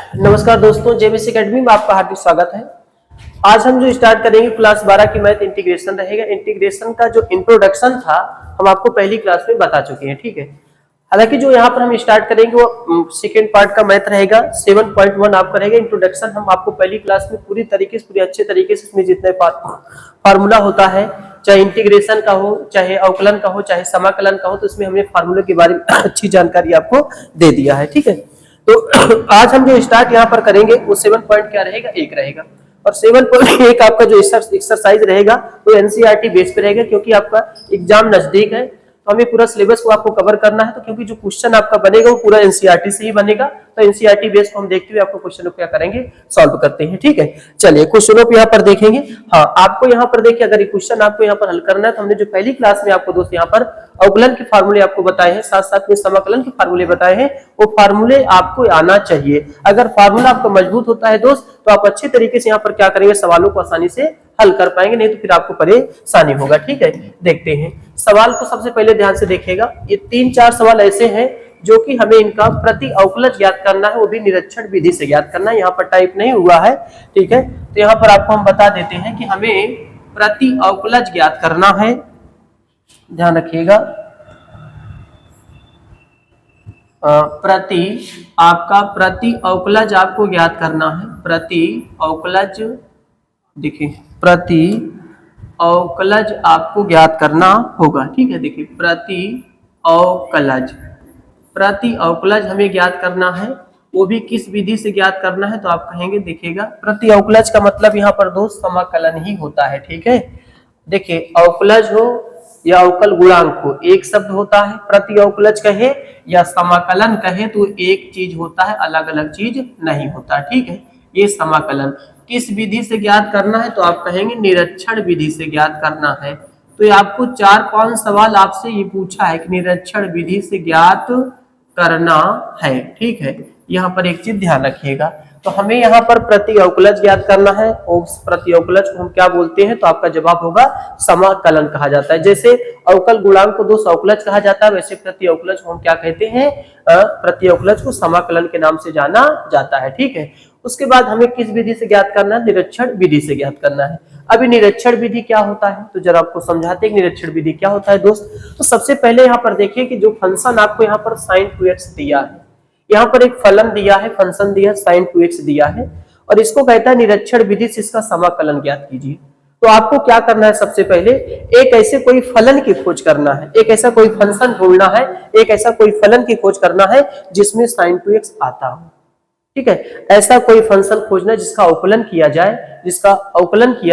नमस्कार दोस्तों, JBC academy में आपका हार्दिक स्वागत है। आज हम जो स्टार्ट करेंगे क्लास 12 की मैथ इंटीग्रेशन रहेगा। इंटीग्रेशन का जो इंट्रोडक्शन था हम आपको पहली क्लास में बता चुके हैं, ठीक है। हालांकि जो यहाँ पर हम स्टार्ट करेंगे वो सेकेंड पार्ट का मैथ रहेगा। 7.1 आपका रहेगा इंट्रोडक्शन। हम आपको पहली क्लास में पूरी तरीके से पूरे अच्छे तरीके से इसमें जितने फार्मूला होता है, चाहे इंटीग्रेशन का हो, चाहे अवकलन का हो, चाहे समाकलन का हो, तो इसमें हमने फार्मूले के बारे में अच्छी जानकारी आपको दे दिया है, ठीक है। तो आज हम जो स्टार्ट यहाँ पर करेंगे वो 7 पॉइंट क्या रहेगा, 1 रहेगा। और 7.1 आपका जो एक्सरसाइज रहेगा वो एनसीईआरटी बेस पे रहेगा, क्योंकि आपका एग्जाम नजदीक है तो हमें पूरा सिलेबस को आपको कवर करना है। तो क्योंकि जो क्वेश्चन आपका बनेगा वो पूरा एनसीईआरटी से ही बनेगा, तो एनसीईआरटी बेस को हम देखते हुए आपको क्वेश्चन को क्या करेंगे, सॉल्व करते हैं, ठीक है। चलिए क्वेश्चनों को यहाँ पर देखेंगे। हाँ, आपको यहाँ पर देखिए, अगर ये क्वेश्चन आपको यहाँ पर हल करना है तो हमने जो पहली क्लास में आपको दोस्त यहाँ पर अवकलन के फार्मूले आपको बताए हैं, साथ साथ में समाकलन के फार्मूले बताए हैं, वो फार्मूले आपको आना चाहिए। अगर फार्मूला आपका मजबूत होता है दोस्त तो आप अच्छे तरीके से यहाँ पर क्या करेंगे, सवालों को आसानी से हल कर पाएंगे, नहीं तो फिर आपको परेशानी होगा, ठीक है। देखते हैं सवाल को, सबसे पहले ध्यान से देखिएगा। ये 3-4 सवाल ऐसे हैं जो कि हमें इनका प्रति अवकलज ज्ञात करना है, वो भी निरीक्षण विधि से ज्ञात करना है। यहाँ पर टाइप नहीं हुआ है, ठीक है। तो यहाँ पर आपको हम बता देते हैं कि हमें प्रति अवकलज ज्ञात करना है, ध्यान रखिएगा। प्रति अवकलज आपको ज्ञात करना है। प्रति अवकलज, देखिए प्रति अवकलज आपको ज्ञात करना होगा, ठीक है। देखिए प्रति अवकलज हमें ज्ञात करना है, वो भी किस विधि से ज्ञात करना है, तो आप कहेंगे, देखिएगा प्रति अवकलज का मतलब यहाँ पर दोस्त समाकलन ही होता है, ठीक है। देखिए अवकलज हो या अवकल गुणांक हो, एक शब्द होता है। प्रति अवकलज कहे या समाकलन कहे तो एक चीज होता है, अलग अलग चीज नहीं होता, ठीक है। ये समाकलन किस विधि से ज्ञात करना है, तो आप कहेंगे निरीक्षण विधि से ज्ञात करना है। तो ये आपको 4-5 सवाल आपसे ये पूछा है कि निरीक्षण विधि से ज्ञात करना है, ठीक है। यहाँ पर एक चीज ध्यान रखिएगा, तो हमें यहाँ पर प्रति अवकलज ज्ञात करना है, और प्रति अवकलज को हम क्या बोलते हैं, तो आपका जवाब होगा समाकलन कहा जाता है। जैसे अवकल गुणांक को दोस्त अवकलज कहा जाता है, वैसे प्रति अवकलज को हम क्या कहते हैं, प्रति अवकलज को समाकलन के नाम से जाना जाता है, ठीक है। उसके बाद हमें किस विधि से ज्ञात करना है, निरीक्षण विधि से ज्ञात करना है। अभी निरीक्षण विधि क्या होता है, तो जरा आपको समझाते हैं निरीक्षण विधि क्या होता है दोस्त। तो सबसे पहले यहाँ पर देखिए कि जो फंक्शन आपको यहाँ पर sin 2x दिया है, यहाँ पर एक फलन दिया है, फंक्शन दिया है, sin 2x दिया है, और इसको कहता है निरीक्षण विधि से इसका समाकलन ज्ञात कीजिए। तो आपको क्या करना है, सबसे पहले एक ऐसे कोई फलन की खोज करना है, एक ऐसा कोई फंक्शन ढूंढना है, एक ऐसा कोई फलन की खोज करना है जिसमें sin 2x आता हो, ठीक है। ऐसा कोई फंक्शन खोजना जिसका अवकलन किया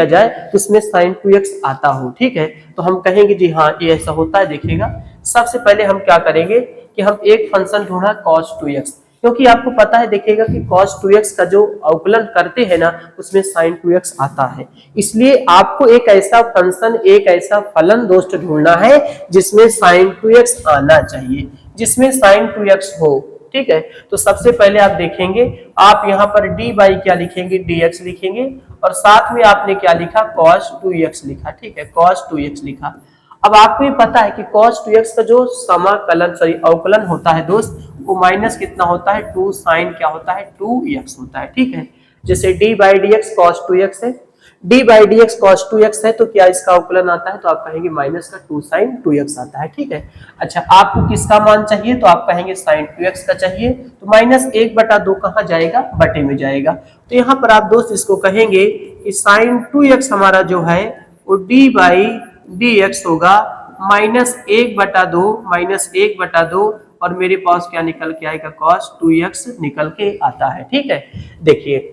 जाए, तो उसमें sin 2x आता हो, ठीक है। तो हम कहेंगे जी हाँ ये ऐसा होता है। देखिएगा सबसे पहले हम क्या करेंगे कि हम एक फंक्शन ढूंढा cos 2x, क्योंकि आपको पता है, देखिएगा कि cos 2x का जो अवकलन करते हैं ना उसमें sin 2x आता है। इसलिए आपको एक ऐसा फंक्शन, एक ऐसा फलन दोस्त ढूंढना है जिसमें sin 2x आना चाहिए, जिसमें sin 2x हो, ठीक है। तो सबसे पहले आप देखेंगे, आप यहाँ पर डी बाई क्या लिखेंगे, dx लिखेंगे, और साथ में आपने क्या लिखा, cos 2x लिखा, ठीक है, cos 2x लिखा। अब आपको ये पता है कि cos 2x का जो अवकलन होता है दोस्त, वो माइनस कितना होता है, 2 sin क्या होता है, 2x होता है, ठीक है। जैसे d by dx cos 2x है, d by dx cos 2x है, तो क्या इसका अवकलन आता है, तो आप कहेंगे माइनस का 2 sin 2x आता है, ठीक है। अच्छा, आपको किसका मान चाहिए, तो आप कहेंगे sin 2x का चाहिए, तो माइनस 1/2 कहाँ जाएगा, बटे में जाएगा। तो यहाँ पर आप दोस्त इसको कहेंगे कि sin 2x हमारा जो है वो d बाई dx होगा माइनस 1/2, और मेरे पास क्या निकल के आएगा, cos 2x निकल के आता है, ठीक है। देखिए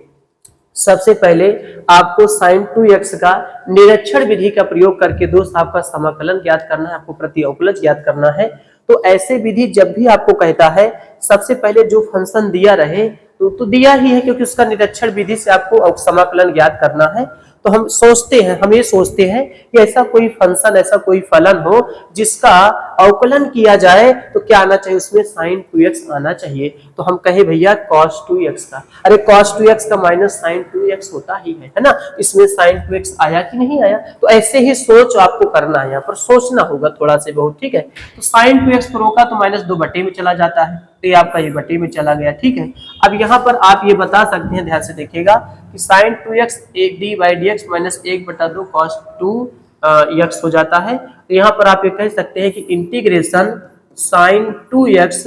सबसे पहले आपको sin 2x का निरीक्षण विधि का प्रयोग करके दोस्त आपका समाकलन ज्ञात करना है, आपको प्रति अवकलज ज्ञात करना है। तो ऐसे विधि जब भी आपको कहता है, सबसे पहले जो फंक्शन दिया रहे तो दिया ही है, क्योंकि उसका निरीक्षण विधि से आपको समाकलन ज्ञात करना है। तो हम सोचते हैं, हम ये सोचते हैं कि ऐसा कोई फंक्शन, ऐसा कोई फलन हो जिसका अवकलन किया जाए तो क्या आना चाहिए, उसमें sin 2x आना चाहिए। तो हम कहे भैया cos 2x का, अरे cos 2x का माइनस sin 2x होता ही है ना, इसमें sin 2x आया कि नहीं आया। तो ऐसे ही सोच आपको करना है, यहाँ पर सोचना होगा थोड़ा से बहुत, ठीक है। तो sin 2x को रोका तो माइनस 2 बटे में चला जाता है, तो ये आपका ये बटे में चला गया, ठीक है। अब यहाँ पर आप ये बता सकते हैं, ध्यान से देखिएगा कि sin 2x D by d x minus 1/2 cos 2x हो जाता है। तो यहाँ पर आप ये कह सकते हैं कि इंटीग्रेशन sin 2x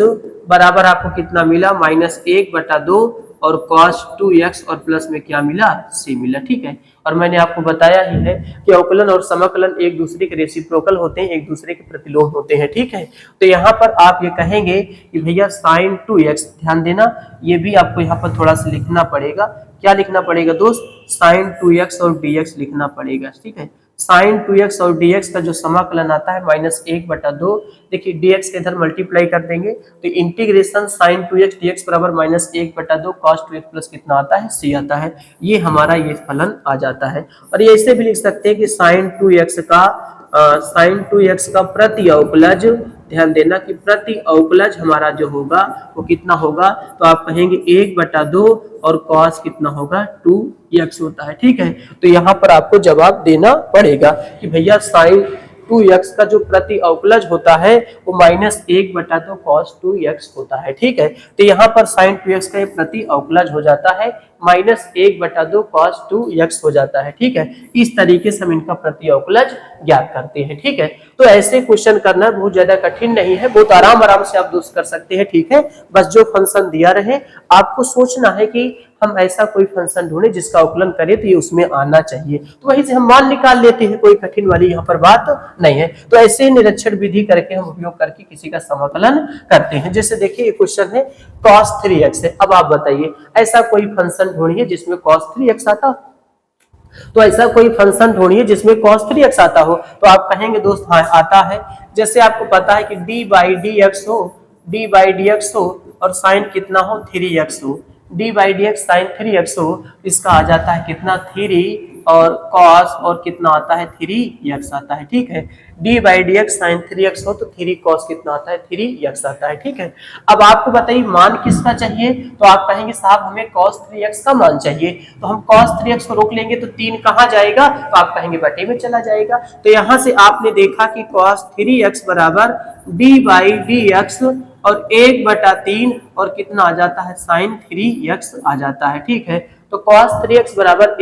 बराबर आपको कितना मिला, -1/2 और cos 2x और प्लस में क्या मिला, c मिला, ठीक है। और मैंने आपको बताया ही है कि अवकलन और समाकलन एक दूसरे के रेसिप्रोकल होते हैं, एक दूसरे के प्रतिलोम होते हैं, ठीक है। तो यहाँ पर आप ये कहेंगे कि भैया sin 2x, ध्यान देना ये भी आपको यहाँ पर थोड़ा सा लिखना पड़ेगा। क्या लिखना पड़ेगा दोस्त, sin 2x और dx लिखना पड़ेगा, ठीक है। sin 2x और dx का जो समाकलन आता है -1/2, देखिए dx के इधर मल्टीप्लाई कर देंगे तो इंटीग्रेशन sin 2x dx बराबर -1/2 cos 2x प्लस कितना आता है, c आता है। ये हमारा ये फलन आ जाता है। और ये ऐसे भी लिख सकते हैं कि sin 2x का प्रति अवकलज, ध्यान देना कि प्रति अवकलज हमारा जो होगा वो कितना होगा, तो आप कहेंगे 1/2 और cos कितना होगा 2x होता है, ठीक है। तो यहाँ पर आपको जवाब देना पड़ेगा कि भैया sin 2x का जो प्रति अवकलज होता है वो -1/2 cos 2x होता है, ठीक है। तो यहाँ पर sin 2x का प्रति अवकलज हो जाता है -1/2 cos 2x हो जाता है, ठीक है। इस तरीके से हम इनका प्रति अवकलज ज्ञात करते हैं, ठीक है। तो ऐसे क्वेश्चन करना बहुत ज्यादा कठिन नहीं है, बहुत आराम से आप दोस्त कर सकते हैं, ठीक है। बस जो फंक्शन दिया रहे आपको सोचना है कि हम ऐसा कोई फंक्शन ढूंढे जिसका अवकलन करें तो ये उसमें आना चाहिए, तो वहीं से हम मान निकाल लेते हैं, कोई कठिन वाली यहाँ पर बात नहीं है। तो ऐसे निरीक्षण विधि करके हम उपयोग करके किसी का समाकलन करते हैं। जैसे देखिए ये क्वेश्चन है cos 3x है, अब आप बताइए ऐसा कोई फंक्शन ढूंढिए जिसमें cos 3x आता, तो ऐसा कोई फंक्शन ढूंढिए जिसमें cos 3x आता हो। तो आप कहेंगे दोस्त हाँ आता है, जैसे आपको पता है कि d बाई डी एक्स हो और साइन कितना हो 3x हो, d by d x sine 3x हो, इसका आ जाता है कितना 3 और cos और कितना आता है 3x आता है, ठीक है। d by d x sine 3x हो तो 3 cos कितना आता है 3x आता है, ठीक है। अब आपको बताइए मान किसका चाहिए, तो आप कहेंगे साहब हमें cos 3x का मान चाहिए, तो हम cos 3x को रोक लेंगे तो 3 कहाँ जाएगा, तो आप कहेंगे बटे में चला जाएगा। तो यहाँ से आपने देखा कि cos 3x बराबर d बाई डी एक्स और 1/3 और कितना आ जाता है sin 3x आ जाता है, ठीक है। तो cos 3x बराबर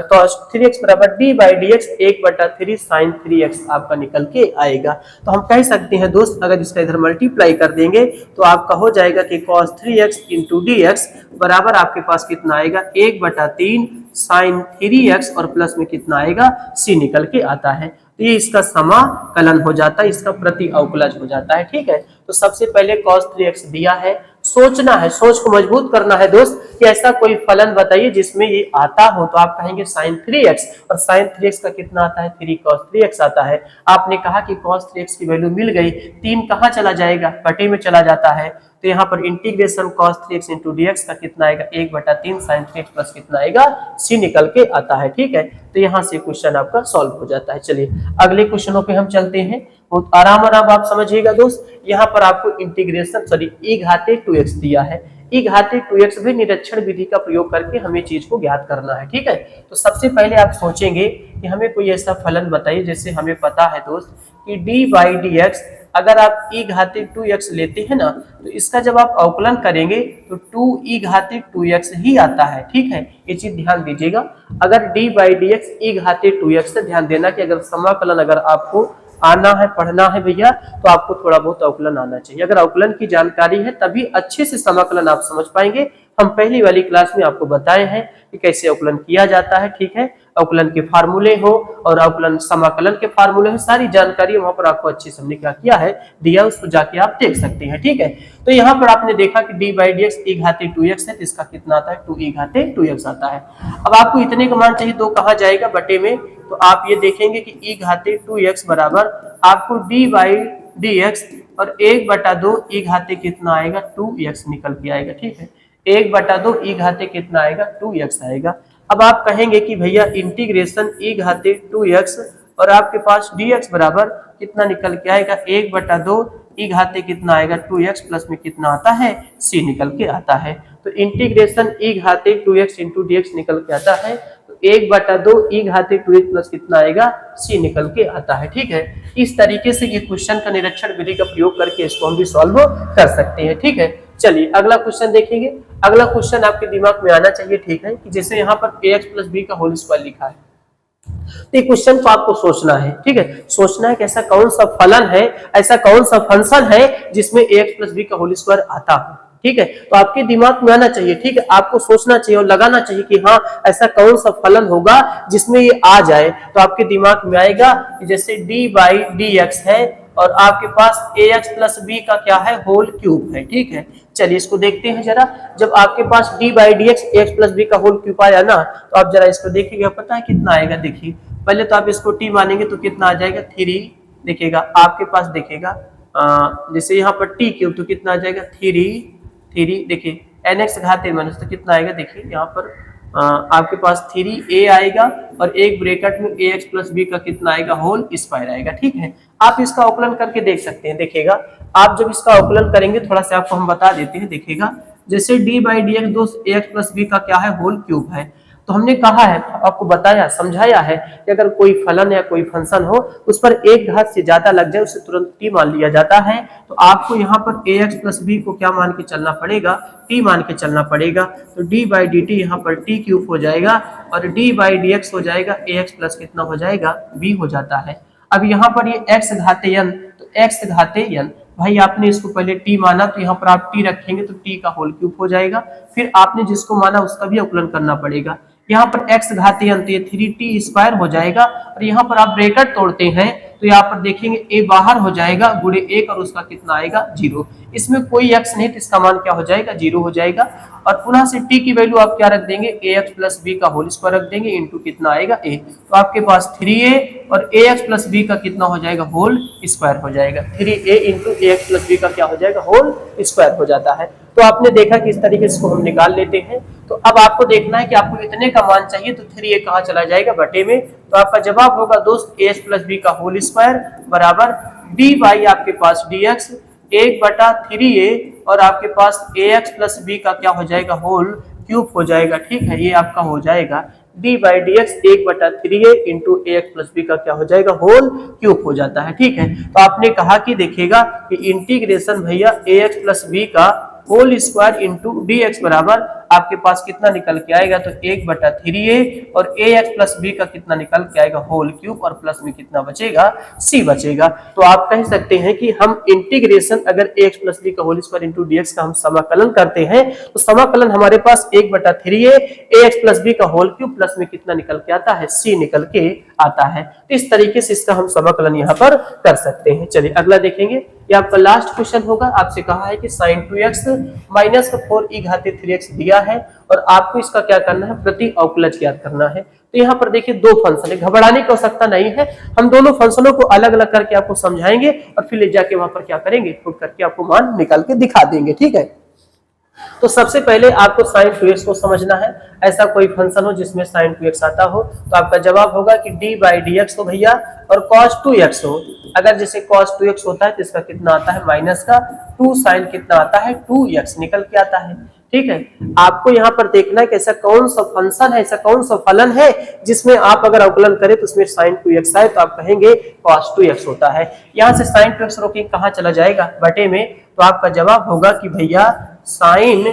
cos 3x बराबर d by d x 1/3 sin 3x आपका निकल के आएगा। तो हम कह सकते हैं दोस्त अगर इसका इधर मल्टीप्लाई कर देंगे तो आपका हो जाएगा कि cos 3x into d x बराबर आपके पास कितना आएगा 1/3 sin 3x और प्लस में कितना आएगा c निकल के आता है। तो ये इसका समाकलन हो जाता है, इसका प्रति अवकलज हो जाता है, ठीक है। तो सबसे पहले cos 3x दिया है, सोचना है, सोच को मजबूत करना है दोस्त कि ऐसा कोई फलन बताइए जिसमें ये आता हो, तो आप कहेंगे sin 3x और sin 3x का कितना आता है 3 cos 3x आता है। आपने कहा कि cos 3x की वैल्यू मिल गई, 3 कहाँ चला जाएगा, बटे में चला जाता है। तो यहाँ पर integration cos 3x into dx का कितना आएगा 1/3 sin 3x प्लस कितना आएगा c निकल के आता है, ठीक है। तो यहाँ से क्वेश्चन आपका सॉल्व हो जाता है। चलिए अगले क्वेश्चनों पे हम चलते हैं, बहुत आराम आप समझिएगा दोस्त। यहाँ पर आपको इंटीग्रेशन e घाते 2x दिया है, e घाते 2x भी निरीक्षण विधि का प्रयोग करके हमें चीज को ज्ञात करना है, ठीक है। तो सबसे पहले आप सोचेंगे कि हमें कोई ऐसा फलन बताइए, जैसे हमें पता है दोस्त कि d बाई डी एक्स अगर आप e घाते 2x लेते हैं ना, तो इसका जब आप अवकलन करेंगे तो 2e घाते 2x ही आता है, ठीक है। ये चीज ध्यान दीजिएगा, अगर d by d x e घाते 2x से ध्यान देना कि अगर समाकलन अगर आपको आना है, पढ़ना है भैया, तो आपको थोड़ा बहुत अवकलन आना चाहिए। अगर अवकलन की जानकारी है तभी अच्छे से समाकलन आप समझ पाएंगे। हम पहली वाली क्लास में आपको बताए हैं कि कैसे अवकलन किया जाता है, ठीक है। अवकलन के फार्मूले हो और अवकलन समाकलन के फार्मूले हो, सारी जानकारी वहां पर आपको अच्छे से हमने क्या किया है दिया, उसको जाके आप देख सकते हैं, ठीक है। तो यहाँ पर आपने देखा कि d by d x e घाते 2x है, तो इसका कितना आता है 2e घाते 2x आता है। अब आपको इतने का मान चाहिए, 2 कहाँ जाएगा बटे में, तो आप ये देखेंगे कि e घाते 2x बराबर आपको d बाई डी एक्स और 1/2 e घाते कितना आएगा 2x निकल के आएगा, ठीक है। 1/2 e घाते कितना आएगा 2x आएगा। अब आप कहेंगे कि भैया इंटीग्रेशन e घाते 2x और आपके पास dx बराबर कितना निकल के आएगा 1/2 e घाते कितना आएगा 2x प्लस में कितना आता है c निकल के आता है। तो integration e घाते 2x into dx निकल के आता है, तो 1/2 e घाते 2x प्लस कितना आएगा c निकल के आता है। ठीक है, इस तरीके से ये क्वेश्चन का निरीक्षण विधि का प्रयोग करके इसको हम भी सॉल्व कर सकते हैं। ठीक है, चलिए अगला क्वेश्चन देखेंगे। अगला क्वेश्चन आपके दिमाग में आना चाहिए, ठीक है, कि जैसे यहाँ पर ax प्लस b का होल स्क्वायर लिखा है, तो ये क्वेश्चन को आपको सोचना है। ठीक है, सोचना है कि ऐसा कौन सा फलन है, ऐसा कौन सा फंक्शन है जिसमें ax प्लस b का होल स्क्वायर आता है। ठीक है, तो आपके दिमाग में आना चाहिए। ठीक है, आपको सोचना चाहिए और लगाना चाहिए कि हाँ ऐसा कौन सा फलन होगा जिसमें ये आ जाए। तो आपके दिमाग में आएगा जैसे d बाई डी एक्स है और आपके पास ax प्लस b का क्या है होल क्यूब है। ठीक है, चलिए इसको देखते हैं जरा। जब आपके पास d by d x ax plus b का होल क्यूब आया ना, तो आप जरा इसको देखिएगा, पता है कितना आएगा। देखिए पहले तो आप इसको t मानेंगे तो कितना आ जाएगा 3, देखिएगा आपके पास देखेगा जैसे यहाँ पर t क्यूब तो कितना आ जाएगा 3, देखिए nx घाते माइनस तो कितना आएगा, देखिए यहाँ पर आपके पास 3a आएगा और एक ब्रैकेट में ax प्लस b का कितना आएगा होल स्क्वायर आएगा। ठीक है, आप इसका अवकलन करके देख सकते हैं। देखिएगा आप जब इसका अवकलन करेंगे, थोड़ा सा आपको हम बता देते हैं। देखिएगा जैसे d बाई डी एक्स दोस्त ax प्लस b का क्या है होल क्यूब है, तो हमने कहा है, आपको बताया समझाया है कि अगर कोई फलन या कोई फंक्शन हो उस पर एक घात से ज्यादा लग जाए उसे तुरंत t मान लिया जाता है। तो आपको यहाँ पर ax प्लस b को क्या मान के चलना पड़ेगा, t मान के चलना पड़ेगा। तो d बाई डी टी यहाँ पर t क्यूब हो जाएगा और d बाई डी एक्स हो जाएगा ax प्लस कितना हो जाएगा b हो जाता है। अब यहाँ पर ये x घाते n, तो x घाते n भाई आपने इसको पहले t माना तो यहाँ पर आप t रखेंगे तो t का होल क्यूब हो जाएगा। फिर आपने जिसको माना उसका भी अवकलन करना पड़ेगा। यहाँ पर x घाते n तो ये 3t स्क्वायर हो जाएगा और यहाँ पर आप ब्रैकेट तोड़ते हैं तो यहाँ पर देखेंगे a बाहर हो जाएगा गुणे 1 और उसका कितना आएगा 0। इसमें कोई x नहीं तो इसका मान क्या हो जाएगा 0 हो जाएगा। और पुनः से t की वैल्यू आप क्या रख देंगे ax प्लस b का होल स्क्वायर रख देंगे इंटू कितना आएगा a, तो आपके पास 3a और ax प्लस b का कितना हो जाएगा होल स्क्वायर हो जाएगा। 3a into ax plus b का क्या हो जाएगा होल स्क्वायर हो जाता है। तो आपने देखा कि इस तरीके से इसको हम निकाल लेते हैं। तो अब आपको देखना है कि आपको इतने का मान चाहिए, तो 3a कहाँ चला जाएगा बटे में, तो आपका जवाब होगा दोस्त ax प्लस b का होल स्क्वायर बराबर d बाई आपके पास dx 1/3a और आपके पास ax प्लस b का क्या हो जाएगा होल क्यूब हो जाएगा। ठीक है, ये आपका हो जाएगा d by d x 1/3a into ax plus b का क्या हो जाएगा होल क्यूब हो जाता है। ठीक है, तो आपने कहा कि देखिएगा कि इंटीग्रेशन भैया ax प्लस b का whole square into d x बराबर आपके पास कितना निकल के आएगा, तो 1/3a और ax प्लस b का कितना निकल के आएगा होल क्यूब और प्लस में कितना बचेगा c बचेगा। तो आप कह सकते हैं कि हम इंटीग्रेशन अगर ax प्लस b का होल स्क्वायर इंटू dx का हम समाकलन करते हैं तो समाकलन हमारे पास 1/3a ax प्लस b का होल क्यूब प्लस में कितना निकल के आता है c निकल के आता है। तो इस तरीके से इसका हम समाकलन यहाँ पर कर सकते हैं। चलिए अगला देखेंगे, ये आपका लास्ट क्वेश्चन होगा। आपसे कहा है कि sin 2x minus 4e घाते 3x दिया है और आपको इसका क्या करना है प्रति अवकलज ज्ञात करना है। तो यहाँ पर देखिए दो फंक्शन है, घबराने की आवश्यकता नहीं है, हम दोनों फंक्शनों को अलग अलग करके आपको समझाएंगे और फिर ले जाके वहां पर क्या करेंगे पुट करके आपको मान निकाल के दिखा देंगे। ठीक है, तो सबसे पहले आपको sin 2x को समझना है। ऐसा कोई फंक्शन हो जिसमें sin 2x आता हो तो आपका जवाब होगा कि d बाई डी एक्स हो भैया और cos 2x हो। अगर जैसे cos 2x होता है तो इसका कितना आता है माइनस का 2 sin कितना आता है 2x निकल के आता है। ठीक है, आपको यहाँ पर देखना है कि ऐसा कौन सा फंक्शन है, ऐसा कौन सा फलन है जिसमें आप अगर अवकलन करें तो उसमें sin 2x आए तो आप कहेंगे cos 2x होता है। यहाँ से sin 2x रोके कहाँ चला जाएगा बटे में, तो आपका जवाब होगा कि भैया sin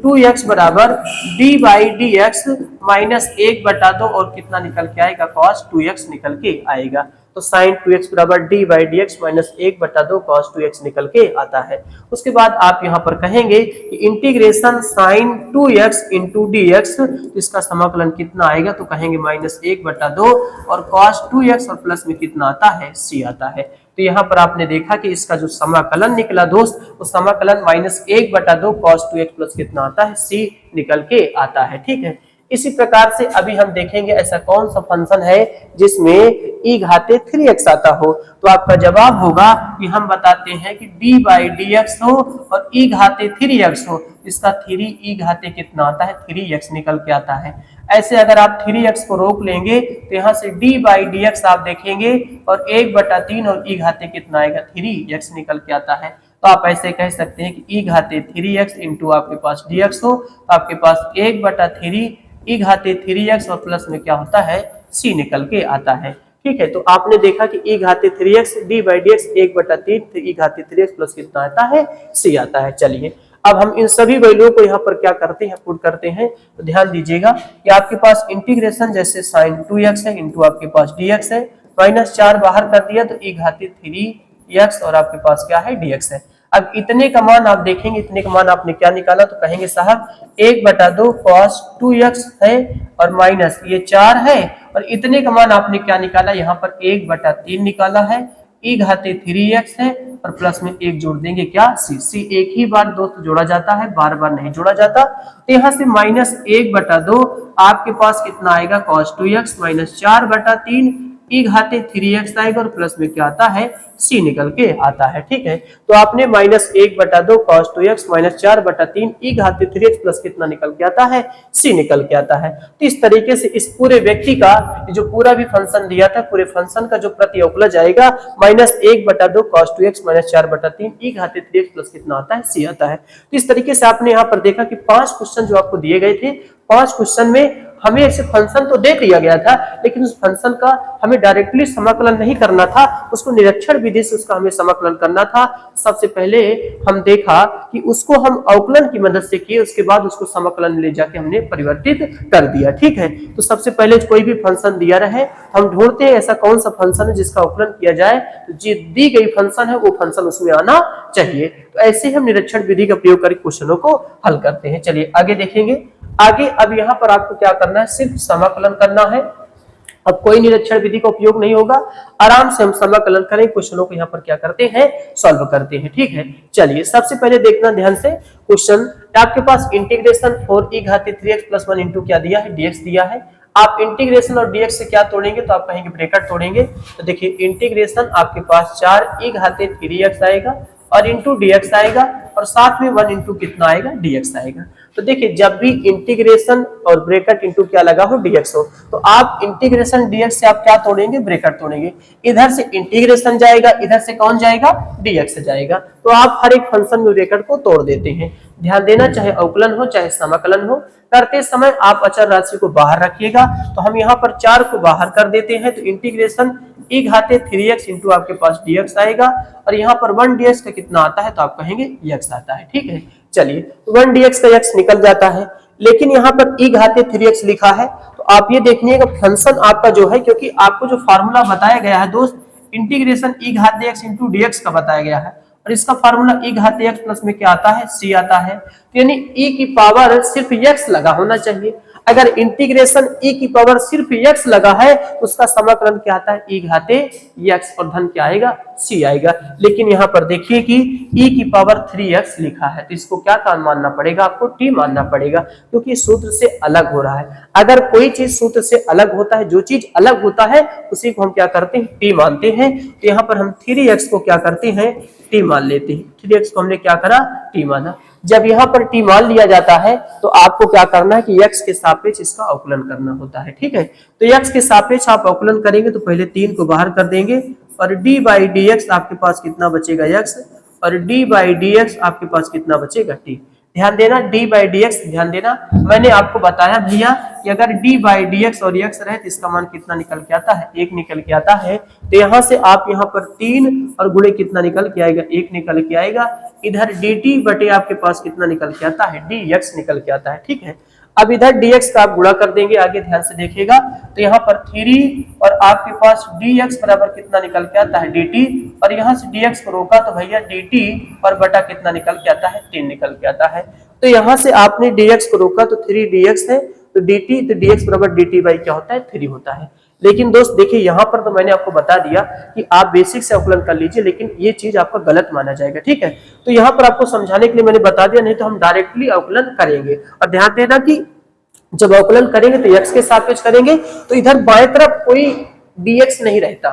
2x बराबर d by d x minus 1/2 और कितना निकल के आएगा cos 2x निकल के आएगा। तो sin 2x बराबर d by d x minus 1/2 cos 2x निकल के आता है। उसके बाद आप यहाँ पर कहेंगे कि integration sin 2x into dx, तो इसका समाकलन कितना आएगा, तो कहेंगे माइनस 1/2 और cos 2x और प्लस में कितना आता है c आता है। तो यहाँ पर आपने देखा कि इसका जो समाकलन निकला दोस्त, वो समाकलन माइनस 1/2 cos 2x प्लस कितना आता है c निकल के आता है। ठीक है, इसी प्रकार से अभी हम देखेंगे ऐसा कौन सा फंक्शन है जिसमें e घाते 3x आता हो। तो आपका जवाब होगा कि हम बताते हैं कि d/dx हो और e घाते 3x हो, इसका 3e घाते कितना आता है 3x निकल के आता है। ऐसे अगर आप 3x को रोक लेंगे तो यहाँ से d/dx आप देखेंगे और 1/3 और e घाते कितना आएगा 3x निकल के आता है। तो आप ऐसे कह सकते हैं कि e घाते 3x इंटू आपके पास dx हो, तो आपके पास 1/3 e घाते 3x और प्लस में क्या होता है c निकल के आता है। ठीक है, तो आपने देखा कि e घाते 3x d/dx 1/3 तो e घाते 3x प्लस कितना आता है c आता है। चलिए अब हम इन सभी वैल्यू को यहाँ पर क्या करते हैं पुट करते हैं। तो ध्यान दीजिएगा कि आपके पास इंटीग्रेशन जैसे sin 2x है इंटू आपके पास dx है, -4 बाहर कर दिया तो e घाते 3x और आपके पास क्या है dx है। अब इतने का मान आप देखेंगे, इतने का मान आपने क्या निकाला तो कहेंगे साहब 1/2 cos 2x है और माइनस ये 4 है और इतने का मान आपने क्या निकाला यहाँ पर 1/3 निकाला है, e घाते 3x है और प्लस में 1 जोड़ देंगे क्या c एक ही बार दोस्त जोड़ा जाता है, बार बार नहीं जोड़ा जाता। तो यहाँ से -1/2 आपके पास कितना आएगा cos 2x -4/3 e घाते 3x आएगा और प्लस में क्या आता है c निकल के आता है। ठीक है, तो आपने -1/2 cos 2x -4/3 e घाते 3x plus कितना निकल के आता है c निकल के आता है। तो इस तरीके से इस पूरे व्यक्ति का जो पूरा भी फंक्शन दिया था, पूरे फंक्शन का जो प्रतिअवकलज आएगा -1/2 cos 2x -4/3 e घाते 3x plus कितना आता है c आता है। तो इस तरीके से आपने यहाँ पर देखा कि 5 क्वेश्चन जो आपको दिए गए थे, 5 क्वेश्चन में हमें ऐसे फंक्शन तो दे दिया गया था लेकिन उस फंक्शन का हमें डायरेक्टली समाकलन नहीं करना था, उसको निरीक्षण विधि से उसका हमें समाकलन करना था। सबसे पहले हम देखा कि उसको हम अवकलन की मदद से किए, उसके बाद उसको समाकलन ले जाके हमने परिवर्तित कर दिया। ठीक है, तो सबसे पहले कोई भी फंक्शन दिया रहे हम ढूंढते हैं ऐसा कौन सा फंक्शन है जिसका अवकलन किया जाए, तो जो दी गई फंक्शन है वो फंक्शन उसमें आना चाहिए। तो ऐसे हम निरीक्षण विधि का प्रयोग करके क्वेश्चनों को हल करते हैं। चलिए आगे देखेंगे। आगे अब यहाँ पर आपको क्या करना है, सिर्फ समाकलन करना है। अब कोई निरीक्षण विधि का उपयोग नहीं होगा, आराम से हम समाकलन करें, क्वेश्चनों को यहाँ पर क्या करते हैं सॉल्व करते हैं। ठीक है, चलिए सबसे पहले देखना ध्यान से क्वेश्चन, आपके पास इंटीग्रेशन 4e घाते 3x + 1 इंटू क्या दिया है dx दिया है। आप इंटीग्रेशन और dx से क्या तोड़ेंगे तो आप कहेंगे ब्रैकेट तोड़ेंगे। तो देखिए इंटीग्रेशन आपके पास 4e घाते 3x आएगा और इंटू dx आएगा और साथ में 1 इंटू कितना आएगा dx आएगा। तो देखिए जब भी इंटीग्रेशन और ब्रैकेट इंटू क्या लगा हो dx हो, तो आप इंटीग्रेशन dx से आप क्या तोड़ेंगे ब्रैकेट तोड़ेंगे। इधर से इंटीग्रेशन जाएगा, इधर से कौन जाएगा dx से जाएगा। तो आप हर एक फंक्शन में ब्रैकेट को तोड़ देते हैं। ध्यान देना, चाहे अवकलन हो चाहे समाकलन हो, करते समय आप अचर राशि को बाहर रखिएगा। तो हम यहाँ पर 4 को बाहर कर देते हैं, तो इंटीग्रेशन e घाते 3x इंटू आपके पास dx आएगा और यहाँ पर 1 dx का कितना आता है तो आप कहेंगे x आता है। ठीक है, चलिए 1 dx का x निकल जाता है, लेकिन यहाँ पर e घाते 3x लिखा है। तो आप ये देखिएगा फंक्शन आपका जो है, क्योंकि आपको जो फार्मूला बताया गया है दोस्त integration e घाते x into dx का बताया गया है और इसका फार्मूला e घाते x प्लस में क्या आता है c आता है। तो यानी e की पावर सिर्फ x लगा होना चाहिए। अगर इंटीग्रेशन e की पावर सिर्फ x लगा है तो उसका समाकलन क्या आता है e घाते x और धन क्या आएगा c आएगा। लेकिन यहाँ पर देखिए कि e की पावर 3x लिखा है, तो इसको क्या काम मानना पड़ेगा, आपको t मानना पड़ेगा, क्योंकि सूत्र से अलग हो रहा है। अगर कोई चीज सूत्र से अलग होता है, जो चीज अलग होता है उसी को हम क्या करते हैं t मानते हैं। तो यहाँ पर हम 3x को क्या करते हैं t मान लेते हैं। 3x को हमने क्या करा t माना। जब यहाँ पर t मान लिया जाता है तो आपको क्या करना है कि x के सापेक्ष इसका अवकलन करना होता है। ठीक है, तो x के सापेक्ष आप अवकलन करेंगे तो पहले 3 को बाहर कर देंगे और d/dx आपके पास कितना बचेगा x और d/dx आपके पास कितना बचेगा t। ध्यान देना d/dx, ध्यान देना मैंने आपको बताया भैया कि अगर d/dx और x रहे तो इसका मान कितना निकल के आता है 1 निकल के आता है। तो यहाँ से आप यहाँ पर 3 और गुणे कितना निकल के आएगा 1 निकल के आएगा। इधर dt बटे आपके पास कितना निकल के आता है dx निकल के आता है। ठीक है, अब इधर dx का आप गुणा कर देंगे, आगे ध्यान से देखिएगा। तो यहाँ पर 3 और आपके पास dx बराबर कितना निकल के आता है dt और यहाँ से dx को रोका तो भैया dt और बटा कितना निकल के आता है 3 निकल के आता है। तो यहाँ से आपने dx को रोका तो 3dx है, तो dt तो dx बराबर dt बाई क्या होता है 3 होता है। लेकिन दोस्त देखिए यहाँ पर तो मैंने आपको बता दिया कि आप बेसिक से अवकलन कर लीजिए, लेकिन ये चीज आपका गलत माना जाएगा। ठीक है, तो यहाँ पर आपको समझाने के लिए मैंने बता दिया, नहीं तो हम डायरेक्टली अवकलन करेंगे। और ध्यान देना कि जब अवकलन करेंगे तो x के सापेक्ष करेंगे तो इधर बाएं तरफ कोई dx नहीं रहता,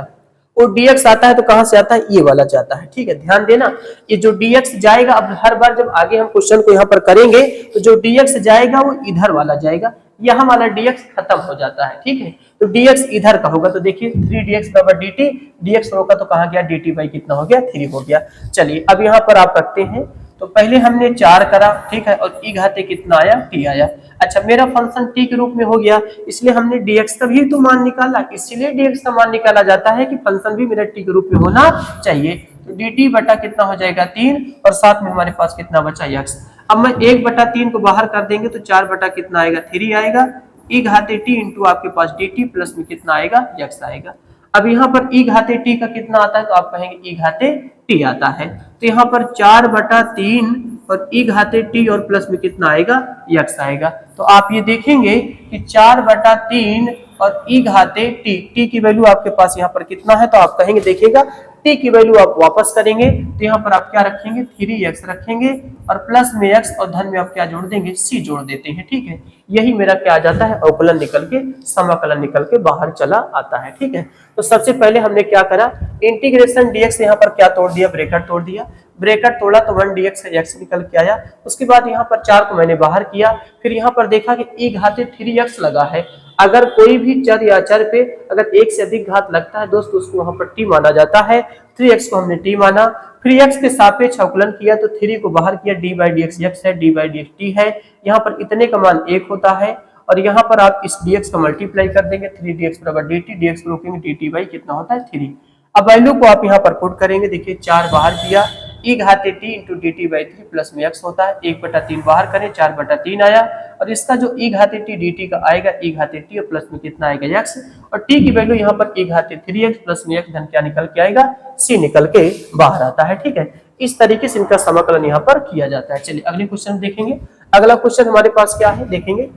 वो dx आता है तो कहां से आता है, ये वाला जाता है। ठीक है, ध्यान देना, ये जो dx जाएगा, अब हर बार जब आगे हम क्वेश्चन को यहाँ पर करेंगे तो जो dx जाएगा वो इधर वाला जाएगा, यहाँ वाला dx खत्म हो जाता है। ठीक है, तो dx इधर का होगा, तो देखिए 3dx बराबर dt, dx होगा तो कहाँ गया, dt बाई कितना हो गया, 3 हो गया। चलिए अब यहाँ पर आप रखते हैं, तो पहले हमने 4 करा, ठीक है, और e घाते कितना आया, t आया। अच्छा, मेरा फंक्शन t के रूप में हो गया, इसलिए हमने dx का भी तो मान निकाला, इसीलिए dx का मान निकाला जाता है कि फंक्शन भी मेरा t के रूप में होना चाहिए। तो dt बटा कितना हो जाएगा 3, और साथ में हमारे पास कितना बचा x। अब मैं 1/3 को बाहर कर देंगे तो 4 बटा कितना आएगा, 3 आएगा, e घाते t इंटू आपके पास dt प्लस में कितना आएगा, x आएगा। अब यहाँ पर e घाते t का कितना आता है, तो आप कहेंगे e घाते t आता है, तो यहाँ पर 4/3 और e घाते t और प्लस में कितना आएगा, x आएगा। तो आप ये देखेंगे कि 4/3 और e घाते t की वैल्यू आपके पास यहाँ पर कितना है, तो आप कहेंगे देखिएगा t की वैल्यू आप वापस करेंगे तो यहाँ पर आप क्या रखेंगे, 3x रखेंगे और प्लस में x और धन में आप क्या जोड़ देंगे, c जोड़ देते हैं। ठीक है, यही मेरा क्या आ जाता है, अवकलन निकल के, समाकलन निकल के बाहर चला आता है। ठीक है, तो सबसे पहले हमने क्या करा, इंटीग्रेशन dx, यहाँ पर क्या तोड़ दिया, ब्रैकेट तोड़ दिया, ब्रैकेट तोड़ा तो 1 dx x निकल के आया। उसके बाद यहाँ पर 4 को मैंने बाहर किया, फिर यहाँ पर देखा कि e घाते 3x लगा है। अगर कोई भी चर या चर पे अगर एक से अधिक घात लगता है दोस्त, उसको वहां पर t माना जाता है। 3x को हमने t माना, फिर x के सापेक्ष अवकलन किया तो 3 को बाहर किया, d by d x x है, d by d x t है, यहाँ पर इतने का मान 1 होता है, और यहाँ पर आप इस dx का मल्टीप्लाई कर देंगे, 3dx बराबर dt, dx को रोकेंगे dt बाई कितना होता है 3। अब वैल्यू को आप यहाँ पर पुट करेंगे, देखिए 4 बाहर किया, e घाते t into D T by 3 plus में x होता है, 1/3 बाहर करें, 4/3 आया, और इसका जो e घाते t dt का आएगा, e घाते t और प्लस में कितना आएगा x, और t की वैल्यू यहाँ पर e घाते 3x प्लस में x धन क्या निकल के आएगा, c निकल के बाहर आता है। ठीक है, इस तरीके से इनका समाकलन यहाँ पर किया जाता है। चलिए अगले क्वेश्चन देखेंगे। अगला क्वेश्चन हमारे पास क्या है, देखेंगे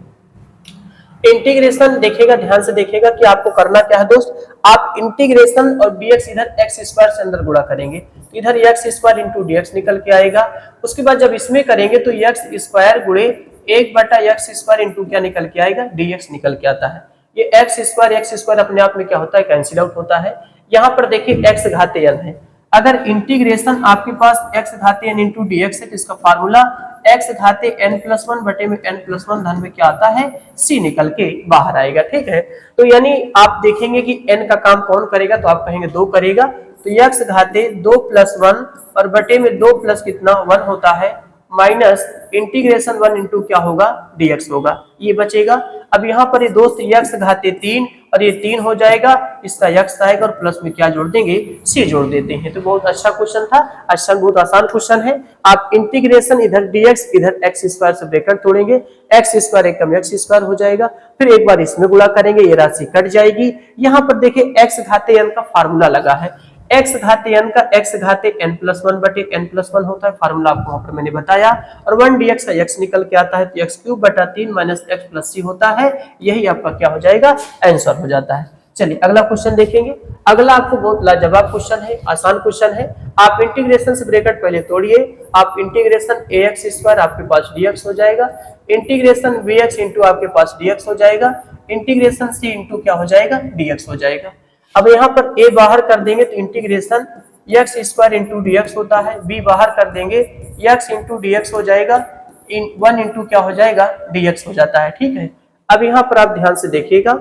इंटीग्रेशन। देखिएगा, ध्यान से देखिएगा कि आपको करना क्या है दोस्त, आप इंटीग्रेशन और dx इधर x स्क्वायर से अंदर गुणा करेंगे, तो इधर x स्क्वायर इंटू dx निकल के आएगा। उसके बाद जब इसमें करेंगे तो x स्क्वायर गुणे 1/x स्क्वायर इंटू क्या निकल के आएगा, dx निकल के आता है। ये x स्क्वायर अपने आप में क्या होता है, कैंसिल आउट होता है। यहाँ पर देखिए x घाते n है, अगर इंटीग्रेशन आपके पास x घाते n इंटू dx है तो इसका फार्मूला x घाते n+1 बटे में n+1 धन में क्या आता है, c निकल के बाहर आएगा। ठीक है, तो यानी आप देखेंगे कि n का काम कौन करेगा, तो आप कहेंगे 2 करेगा, तो x घाते 2+1 और बटे में 2 प्लस कितना 1 होता है, माइनस इंटीग्रेशन 1 इंटू क्या होगा, dx होगा, ये बचेगा। अब यहाँ पर ये दोस्त x घाते 3 और ये 3 हो जाएगा, इसका x आएगा और प्लस में क्या जोड़ देंगे, c जोड़ देते हैं। तो बहुत अच्छा क्वेश्चन था, अच्छा बहुत आसान क्वेश्चन है। आप इंटीग्रेशन इधर dx इधर x स्क्वायर से ब्रैकेट तोड़ेंगे, x स्क्वायर एक कम x स्क्वायर हो जाएगा, फिर एक बार इसमें गुणा करेंगे, ये राशि कट जाएगी। यहाँ पर देखिए x घाते n का फार्मूला लगा है, x घाते n का x घाते n+1 बटे n+1 होता है, फार्मूला आपको वहां पर मैंने बताया, और 1 dx का x निकल के आता है, तो x³ बटा 3 - x + c होता है, यही आपका क्या हो जाएगा, आंसर हो जाता है। चलिए अगला क्वेश्चन देखेंगे। अगला आपको बहुत लाजवाब क्वेश्चन है, आसान क्वेश्चन है। आप इंटीग्रेशन से ब्रैकेट पहले तोड़िए, आप इंटीग्रेशन ax² आपके पास dx हो जाएगा, इंटीग्रेशन bx इंटू आपके पास dx हो जाएगा, इंटीग्रेशन c इंटू क्या हो जाएगा, dx हो जाएगा। अब यहाँ पर a बाहर कर देंगे तो इंटीग्रेशन x² इंटू dx होता है, b बाहर कर देंगे x इंटू dx हो जाएगा, 1 इंटू क्या हो जाएगा, dx हो जाता है। ठीक है, अब यहाँ पर आप ध्यान से देखिएगा,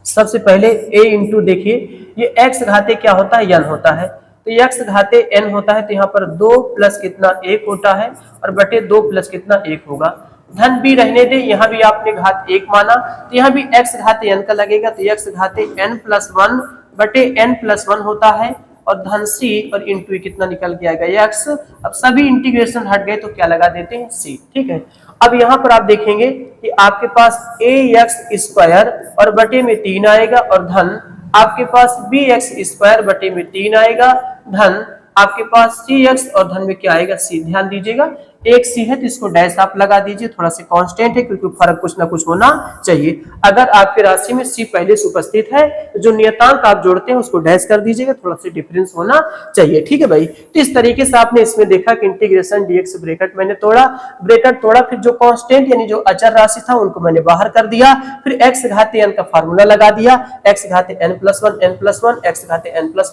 सबसे पहले a इंटू देखिए, ये x घाते क्या होता है, n होता है, तो x घाते n होता है, तो यहाँ पर 2 प्लस कितना 1 होता है, और बटे 2 प्लस कितना 1 होगा, धन भी रहने दे, यहाँ भी आपने घात 1 माना, तो यहाँ भी x घाते n का लगेगा, तो x घाते n+1 बटे n+1 होता है, और धन c और इंटू कितना निकल के आएगा x। अब सभी इंटीग्रेशन हट गए तो क्या लगा देते हैं, c। ठीक है, अब यहाँ पर आप देखेंगे कि आपके पास ax² और बटे में 3 आएगा, और धन आपके पास bx² बटे में 3 आएगा, धन आपके पास cx और धन में क्या आएगा, c। ध्यान दीजिएगा, एक सी है तो इसको डैश आप लगा दीजिए, थोड़ा सा कांस्टेंट है क्योंकि फर्क कुछ ना कुछ होना चाहिए। अगर आपकी राशि में सी पहले से उपस्थित है तो जो नियतांक आप जोड़ते हैं उसको डैश कर दीजिएगा, थोड़ा सा डिफरेंस होना चाहिए, ठीक है भाई। तो इस तरीके से आपने इसमें देखा कि इंटीग्रेशन डीएक्स ब्रैकेट मैंने तोड़ा, ब्रैकेट तोड़ा, फिर जो कांस्टेंट यानी जो अचर राशि था उनको मैंने बाहर कर दिया, फिर x घाते n का फार्मूला लगा दिया, x घाते n plus one x घाते n plus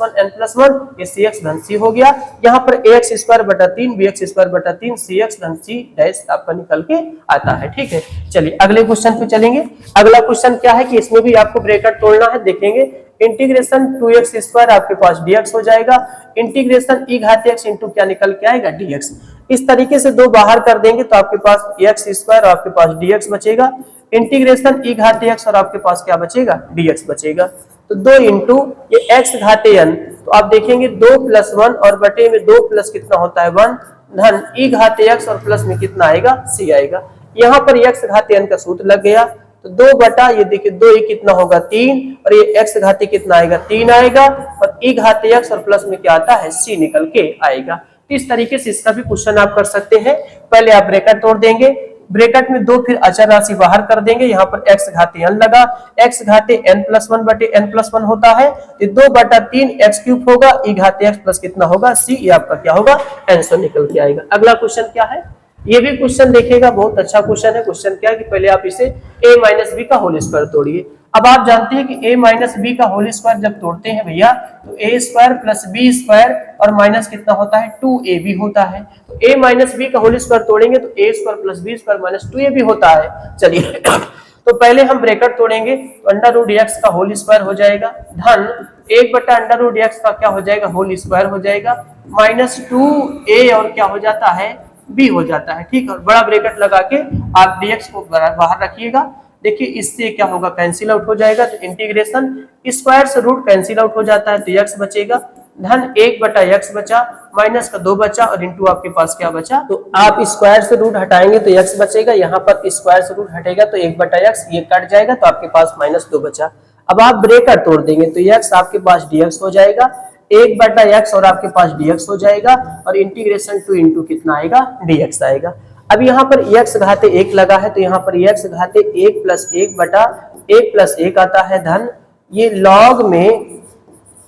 one, ये cx धन c हो गया। यहाँ पर ax स्क्वायर बटा 3 bx स्क्वायर बटा 3 cx धन c डैश आपका निकल के आता है, ठीक है। चलिए अगले क्वेश्चन पे चलेंगे। अगला क्वेश्चन क्या है कि इसमें भी आपको ब्रैकेट तोड़ना है, देखेंगे। इंटीग्रेशन 2x स्क्वायर आपके पास dx हो जाएगा, इंटीग्रेशन e घाते x इंटू क्या निकल के आएगा dx। इस तरीके से दो बाहर कर देंगे तो आपके पास x स्क्वायर और आपके पास dx बचेगा, इंटीग्रेशन e घाते x और आपके पास क्या बचेगा dx बचेगा। तो 2 इंटू ये x घाते n, तो आप देखेंगे 2 प्लस 1 और बटे में 2 प्लस कितना होता है 1 धन e घाते x और प्लस में कितना आएगा c आएगा। यहाँ पर x घाते n का सूत्र लग गया, तो 2 बटा ये देखिए 2 ये कितना होगा 3 और ये x घाते कितना आएगा 3 आएगा और e घाते x और प्लस में क्या आता है c निकल के आएगा। तो इस तरीके से इसका भी क्वेश्चन आप कर सकते हैं। पहले आप ब्रैकेट तोड़ देंगे, ब्रैकेट में 2 फिर अचर राशि बाहर कर देंगे, यहाँ पर x घाते n लगा, x घाते n प्लस 1 बटे n प्लस 1 होता है, तो 2 बटा 3 x क्यूब होगा, e घाते x प्लस कितना होगा c, ये आपका क्या होगा आंसर निकल के आएगा। अगला क्वेश्चन क्या है, ये भी क्वेश्चन देखिएगा, बहुत अच्छा क्वेश्चन है। क्वेश्चन क्या है कि पहले आप इसे a माइनस बी का होल स्क्वायर तोड़िए। अब आप जानते हैं कि a माइनस बी का होल स्क्वायर जब तोड़ते हैं भैया तो a square plus b square और माइनस कितना होता है 2ab होता है। तो a माइनस बी का होल स्क्वायर तोड़ेंगे तो a square plus b square minus 2ab होता है। चलिए तो पहले हम ब्रैकेट तोड़ेंगे, तो अंडर रूट x का होल स्क्वायर हो जाएगा धन 1 बटा अंडर रूट x का क्या हो जाएगा होल स्क्वायर हो जाएगा माइनस 2a और क्या हो जाता है b हो जाता है, ठीक है। और बड़ा ब्रैकेट लगा के आप dx को बाहर रखिएगा। देखिए इससे क्या होगा कैंसिल आउट हो जाएगा, तो इंटीग्रेशन स्क्वायर से रूट कैंसिल आउट हो जाता है, तो x बचेगा धन 1 बटा x बचा, माइनस का 2 बचा और इंटू आपके पास क्या बचा, तो आप स्क्वायर से रूट हटाएंगे तो x बचेगा, यहाँ पर स्क्वायर से रूट हटेगा तो 1 बटा x ये कट जाएगा तो आपके पास माइनस 2 बचा। अब आप ब्रैकेट तोड़ देंगे तो x आपके पास dx हो जाएगा, 1 बटा x और आपके पास dx हो जाएगा और इंटीग्रेशन 2 इंटू कितना आएगा dx आएगा। अब यहाँ पर x घाते 1 लगा है तो यहाँ पर x घाते 1 प्लस 1 बटा 1 प्लस 1 आता है धन ये लॉग में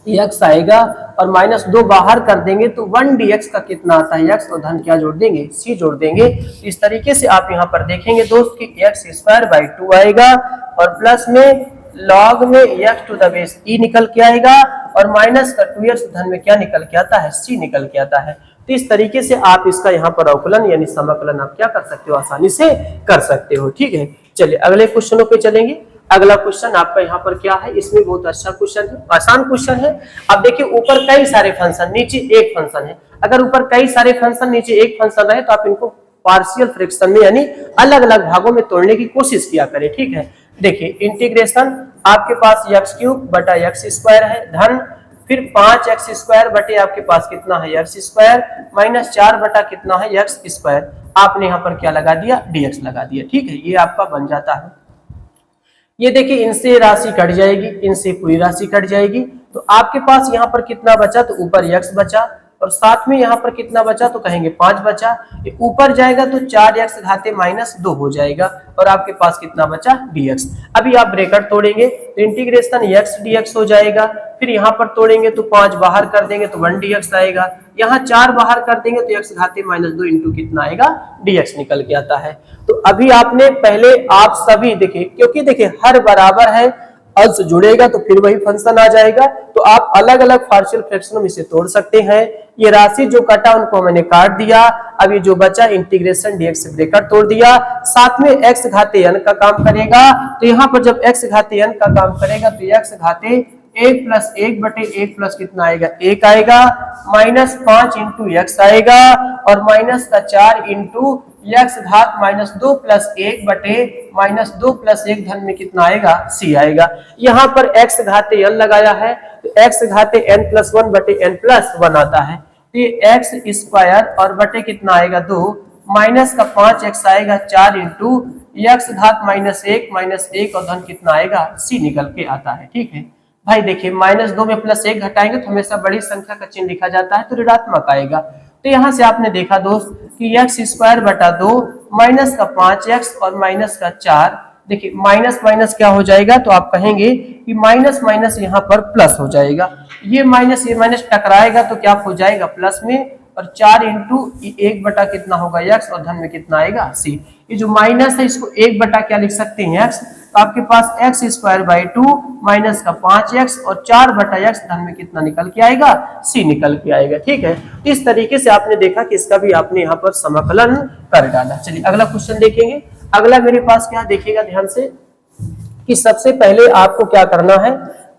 x आएगा और माइनस 2 बाहर कर देंगे तो 1 dx का कितना आता है x और धन क्या जोड़ देंगे c जोड़ देंगे। इस तरीके से आप यहाँ पर देखेंगे दोस्त कि x स्क्वायर बाई 2 आएगा और प्लस में लॉग में x to the base e निकल के आएगा और माइनस का 2x धन में क्या निकल के आता है c निकल के आता है। तो इस तरीके से आप इसका यहाँ पर अवकलन यानी समाकलन आप क्या कर सकते हो आसानी से कर सकते हो, ठीक है। चलिए अगले क्वेश्चनों पे चलेंगे। अगला क्वेश्चन आपका यहाँ पर क्या है, इसमें बहुत अच्छा क्वेश्चन है, आसान क्वेश्चन है। अब देखिए ऊपर कई सारे फंक्शन नीचे एक फंक्शन है, अगर ऊपर कई सारे फंक्शन नीचे एक फंक्शन रहे तो आप इनको पार्शियल फ्रैक्शन में यानी अलग अलग भागों में तोड़ने की कोशिश किया करें, ठीक है। देखिए इंटीग्रेशन आपके पास x क्यूब बटा x स्क्वायर है धन फिर 5x स्क्वायर बटे आपके पास कितना है x स्क्वायर माइनस 4 बटा कितना है x स्क्वायर, आपने यहाँ पर क्या लगा दिया dx लगा दिया, ठीक है। ये आपका बन जाता है। ये देखिए इनसे राशि कट जाएगी, इनसे पूरी राशि कट जाएगी, तो आपके पास यहाँ पर कितना बचा, तो ऊपर x बचा और साथ में यहाँ पर कितना बचा, तो कहेंगे 5 बचा। ये ऊपर जाएगा तो 4x घाते माइनस 2 हो जाएगा और आपके पास कितना बचा dx। अभी आप ब्रैकेट तोड़ेंगे तो इंटीग्रेशन x dx हो जाएगा, फिर यहाँ पर तोड़ेंगे तो 5 बाहर कर देंगे तो 1 dx आएगा, यहाँ 4 बाहर कर देंगे तो x घाते माइनस 2 इंटू कितना आएगा dx निकल के आता है। तो अभी आपने पहले आप सभी देखिए, क्योंकि देखिए हर बराबर है अंश जुड़ेगा तो फिर वही फंक्शन आ जाएगा, तो आप अलग अलग पार्शियल फ्रैक्शनों में से तोड़ सकते हैं। ये राशि जो कटा उनको मैंने काट दिया, अब ये जो बचा इंटीग्रेशन dx से ब्रैकेट तोड़ दिया, साथ में x घाते n का काम करेगा, तो यहाँ पर जब x घाते n का काम करेगा तो x घाते 1 प्लस 1 बटे 1 प्लस कितना आएगा 1 आएगा, माइनस 5 इंटू x आएगा और माइनस का 4 इंटू x घात माइनस 2 प्लस 1 बटे माइनस 2 प्लस 1 धन में कितना आएगा c आएगा। यहाँ पर x घाते n लगाया है तो x घाते n प्लस 1 बटे n प्लस 1 आता है, तो ये x स्क्वायर और बटे कितना आएगा 2 माइनस का 5x आएगा 4 इंटू x घात माइनस 1 और धन कितना आएगा c निकल के आता है, ठीक है भाई। देखिए माइनस 2 में प्लस 1 घटाएंगे तो हमेशा बड़ी संख्या का चिन्ह लिखा जाता है तो ऋणात्मक आएगा, तो यहाँ से आपने देखा दोस्त कि एक्स स्क्वायर बटा 2 माइनस का 5x और माइनस का 4, देखिए माइनस माइनस क्या हो जाएगा, तो आप कहेंगे कि माइनस माइनस यहाँ पर प्लस हो जाएगा, ये माइनस टकराएगा तो क्या हो जाएगा प्लस में, और 4 इंटू 1 बटा कितना होगा x, और धन में कितना आएगा c। ये जो माइनस है इसको 1 बटा क्या लिख सकते हैं x, तो आपके पास एक्स स्क्वायर बाई 2 माइनस का 5x और 4 बटा x, धन में कितना निकल के आएगा, c निकल के आएगा। ठीक है, इस तरीके से आपने देखा कि इसका भी आपने यहाँ पर समाकलन कर डाला। चलिए अगला क्वेश्चन देखेंगे। अगला मेरे पास क्या देखिएगा ध्यान से कि सबसे पहले आपको क्या करना है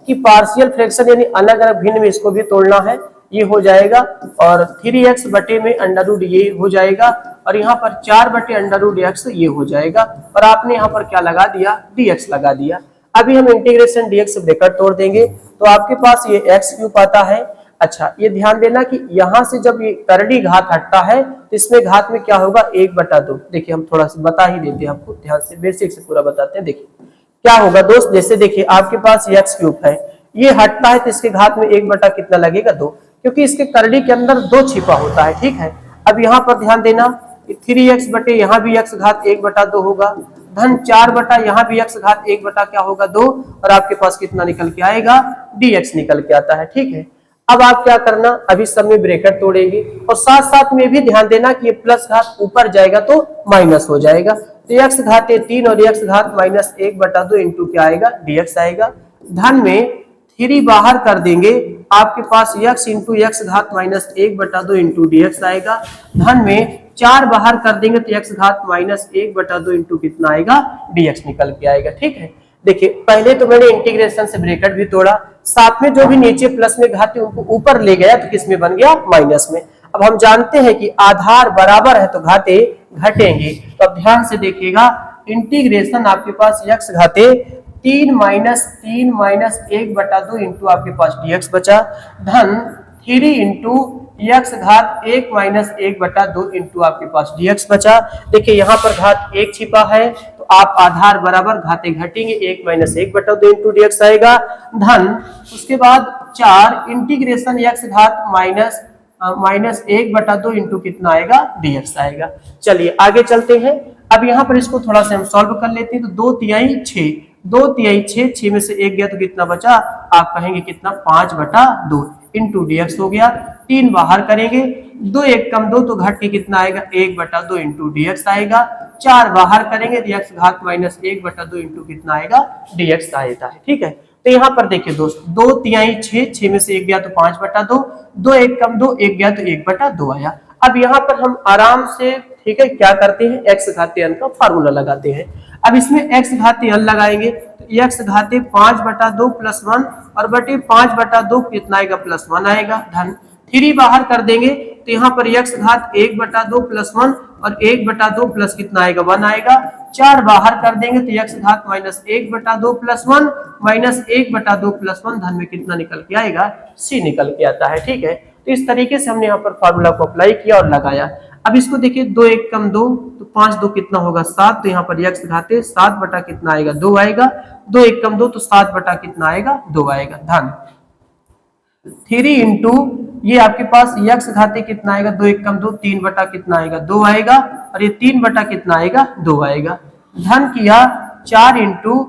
कि पार्शियल फ्रैक्शन यानी अलग अलग भिन्न में इसको भी तोड़ना है, ये हो जाएगा, और 3x बटे में अंडर रूट ये हो जाएगा, और यहाँ पर 4 बटे अंडर रूट x ये हो जाएगा, और आपने यहाँ पर क्या लगा दिया, dx लगा दिया। अभी हम इंटीग्रेशन dx ब्रैकेट तोड़ देंगे तो आपके पास ये x क्यूब आता है। अच्छा ये ध्यान देना कि यहाँ से जब ये करड़ी घात हटता है तो इसमें घात में क्या होगा, 1/2। देखिए हम थोड़ा सा बता ही देते हैं आपको, ध्यान से बेसिक से पूरा बताते हैं। देखिए क्या होगा दोस्त, जैसे देखिए आपके पास x क्यूब है, ये हटता है तो इसके घात में 1 बटा कितना लगेगा, 2, क्योंकि इसके करड़ी के अंदर 2 छिपा होता है। ठीक है, अब यहाँ पर ध्यान देना 3x बटे यहाँ भी x घात 1/2 होगा, धन 4 बटा यहाँ भी x घात 1 बटा क्या होगा 2, और आपके पास कितना निकल के आएगा, dx निकल के आता है। ठीक है, अब आप क्या करना, अभी सब में ब्रैकेट तोड़ेंगे, और साथ साथ में भी ध्यान देना कि ये प्लस घात ऊपर जाएगा तो माइनस हो जाएगा, तो x घात 3 और x घात माइनस 1/2 इंटू क्या आएगा, dx आएगा। धन में 3 बाहर कर देंगे, आपके पास x इंटू x घात माइनस 1/2 इंटू dx आएगा। धन में 4 बाहर कर देंगे तो x घात माइनस 1/2 इंटू कितना आएगा, dx निकल के आएगा। ठीक है, देखिए पहले तो मैंने इंटीग्रेशन से ब्रैकेट भी तोड़ा, साथ में जो भी नीचे प्लस में घाते उनको ऊपर ले गया तो किस में बन गया, माइनस में। अब हम जानते हैं कि आधार बराबर है तो घाते घटेंगे, तो अब ध्यान से देखिएगा इंटीग्रेशन आपके पास x घाते 3 माइनस 1/2 इंटू आपके पास dx बचा, धन 3 इंटू x घात 1 माइनस 1/2 इंटू आपके पास dx बचा। देखिए यहाँ पर घात 1 छिपा है तो आप आधार बराबर घाते घटेंगे, 1 माइनस 1/2 इंटू dx आएगा, धन उसके बाद 4 इंटीग्रेशन x घात माइनस 1/2 इंटू कितना आएगा, dx आएगा। चलिए आगे चलते हैं। अब यहाँ पर इसको थोड़ा सा हम सॉल्व कर लेते हैं, तो 2 तिहाई 6, 2 तिहाई 6 में से 1 गया तो कितना बचा, आप कहेंगे कितना, 5/2 इंटू dx हो गया। 3 बाहर करेंगे, 2 1 कम 2 तो घट के कितना आएगा, 1/2 इंटू dx आएगा। 4 बाहर करेंगे तो x घात माइनस 1/2 इंटू कितना आएगा, dx आएगा है। ठीक है, तो यहाँ पर देखिए दोस्त 2 तिहाई 6 में से 1 गया तो 5/2, 2 1 कम 2 1 गया तो 1/2 आया। अब यहाँ पर हम आराम से ठीक है क्या करते हैं, x घाते n का फार्मूला लगाते हैं। अब इसमें x घाते n लगाएंगे तो x घाते 5/2 प्लस 1 और बटे 5/2 कितना आएगा, प्लस 1 आएगा। धन 3 बाहर कर देंगे तो यहाँ पर x घात 1/2 प्लस 1 और 1/2 प्लस कितना आएगा, 1 आएगा। 4 बाहर कर देंगे तो x घात माइनस 1/2 प्लस 1 माइनस 1/2 प्लस 1, धन में कितना निकल के आएगा, c निकल के आता है। ठीक है, तो इस तरीके से हमने यहाँ पर फॉर्मूला को अप्लाई किया और लगाया। अब इसको देखिए 2 1 कम 2 तो 5 2 कितना होगा, 7, तो यहाँ पर x घाते 7 बटा कितना आएगा, 2 आएगा। 2 1 कम 2 तो 7 बटा कितना आएगा, 2 आएगा। धन 3 इंटू ये आपके पास x घाते कितना आएगा, 2 1 कम 2 3 बटा कितना आएगा, 2 आएगा, और ये 3 बटा कितना आएगा, 2 आएगा। धन किया 4 इंटू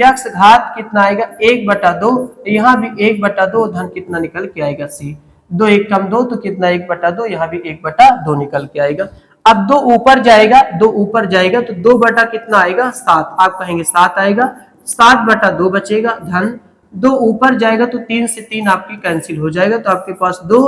x घात कितना आएगा, 1/2, यहाँ भी 1/2, धन कितना निकल के आएगा, c। 2 1 कम 2 तो कितना, 1/2, यहाँ भी 1/2 निकल के आएगा। अब 2 ऊपर जाएगा, 2 ऊपर जाएगा तो 2 बटा कितना आएगा, 7, आप कहेंगे 7 आएगा। 7/2 बचेगा। धन 2 ऊपर जाएगा तो 3 से 3 आपकी कैंसिल हो जाएगा, तो आपके पास 2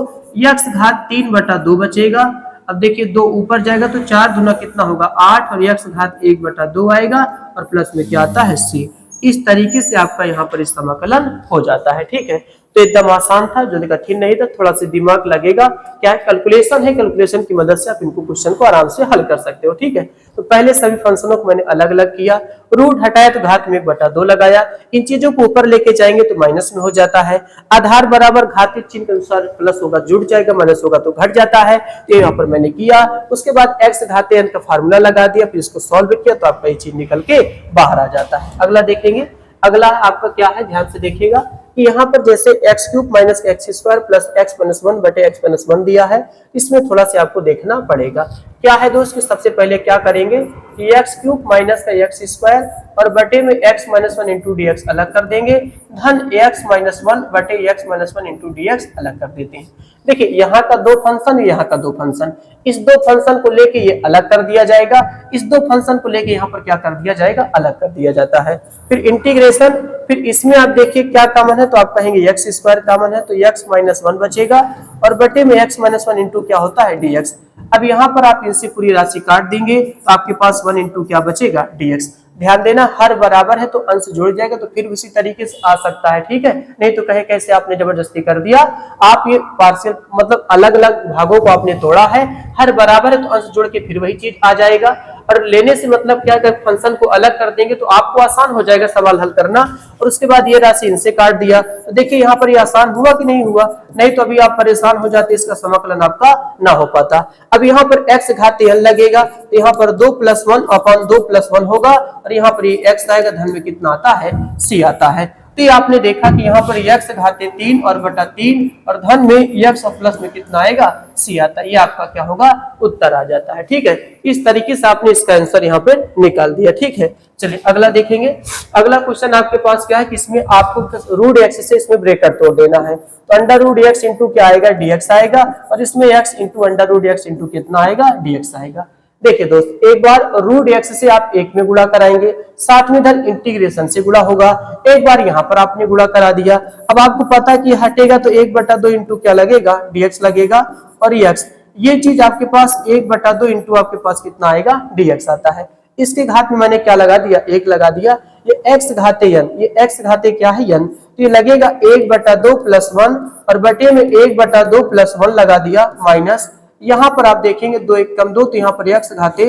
x घात 3/2 बचेगा। अब देखिए 2 ऊपर जाएगा तो 4 दूना कितना होगा, 8, और x घात 1/2 आएगा, और प्लस में क्या आता है, c। इस तरीके से आपका यहाँ पर इस समाकलन हो जाता है। ठीक है, तो एकदम आसान था, जो कठिन नहीं था, थोड़ा सा दिमाग लगेगा। क्या है, कैलकुलेशन है, कैलकुलेशन की मदद से आप इनको क्वेश्चन को आराम से हल कर सकते हो। ठीक है, तो पहले सभी फंक्शनों को मैंने अलग अलग किया, रूट हटाया तो घात में 1/2 लगाया, इन चीजों को ऊपर लेके जाएंगे तो माइनस में हो जाता है। आधार बराबर घातीय चिन्ह के अनुसार प्लस होगा जुड़ जाएगा, माइनस होगा तो घट जाता है, तो यहाँ पर मैंने किया। उसके बाद x घाते n का फार्मूला लगा दिया, फिर इसको सॉल्व किया तो आपका ये चीज निकल के बाहर आ जाता है। अगला देखेंगे, अगला आपका क्या है, ध्यान से देखिएगा। कि यहाँ पर जैसे x cube minus x square plus x minus one बटे एक्स माइनस वन दिया है, इसमें थोड़ा सा आपको देखना पड़ेगा। क्या है दोस्त कि सबसे पहले क्या करेंगे कि एक्स क्यूब माइनस का एक्स स्क्वायर और बटे में x minus one into d x अलग कर देंगे, धन एक्स माइनस वन बटे x minus one into d x अलग कर देते हैं। देखिए यहाँ का दो फंक्शन, यहाँ का दो फंक्शन, इस दो फंक्शन को लेके ये अलग कर दिया जाएगा, इस दो फंक्शन को लेके यहाँ पर क्या कर दिया जाएगा, अलग कर दिया जाता है। फिर इंटीग्रेशन, फिर इसमें आप देखिए क्या कॉमन है तो आप कहेंगे एक्स स्क्वायर कॉमन है, तो एक्स माइनस वन बचेगा और बटे में एक्स माइनस वन इंटू क्या होता है डी एक्स। अब यहाँ पर आप इनसे पूरी राशि काट देंगे तो आपके पास वन इंटू क्या बचेगा डी एक्स। ध्यान देना हर बराबर है तो अंश जुड़ जाएगा, तो फिर उसी तरीके से आ सकता है, ठीक है। नहीं तो कहे कैसे आपने जबरदस्ती कर दिया, आप ये पार्शियल मतलब अलग अलग भागों को आपने तोड़ा है, हर बराबर है तो अंश जोड़ के फिर वही चीज आ जाएगा। और लेने से मतलब क्या, अगर फंक्शन को अलग कर देंगे तो आपको आसान हो जाएगा सवाल हल करना। और उसके बाद ये राशि इनसे काट दिया तो देखिए यहाँ पर ये आसान हुआ कि नहीं हुआ, नहीं तो अभी आप परेशान हो जाते, इसका समाकलन आपका ना हो पाता। अब यहाँ पर x घाते n लगेगा तो यहाँ पर 2 + 1 अपॉन 2 + 1 होगा और यहाँ पर ये x आएगा, धन में कितना आता है c आता है। तो ये आपने देखा कि यहाँ पर x घाते 3 और बटा 3 और धन में x और प्लस में कितना आएगा c आता है, ये आपका क्या होगा उत्तर आ जाता है, ठीक है। इस तरीके से आपने इसका आंसर यहाँ पे निकाल दिया, ठीक है। चलिए अगला देखेंगे। अगला क्वेश्चन आपके पास क्या है कि इसमें आपको रूट एक्स से इसमें ब्रेकर तोड़ देना है, तो अंडर रूट एक्स इंटू क्या आएगा dx आएगा और इसमें x into under root x into कितना आएगा dx आएगा। देखिए दोस्त एक बार रूट एक्स से आप एक में गुणा कराएंगे, साथ में इधर इंटीग्रेशन से गुणा होगा, एक बार यहाँ पर आपने गुणा करा दिया। अब आपको पता है कि हटेगा तो 1/2 इंटू क्या लगेगा dx लगेगा और x, ये चीज आपके पास 1/2 इंटू आपके पास कितना आएगा dx आता है। इसके घात में मैंने क्या लगा दिया, 1 लगा दिया। ये x घाते n, ये x घाते क्या है n, तो ये लगेगा 1/2 + 1 और बटे में 1/2 + 1 लगा दिया माइनस, यहाँ पर आप देखेंगे 2 1 कम 2 तो यहाँ पर x घाते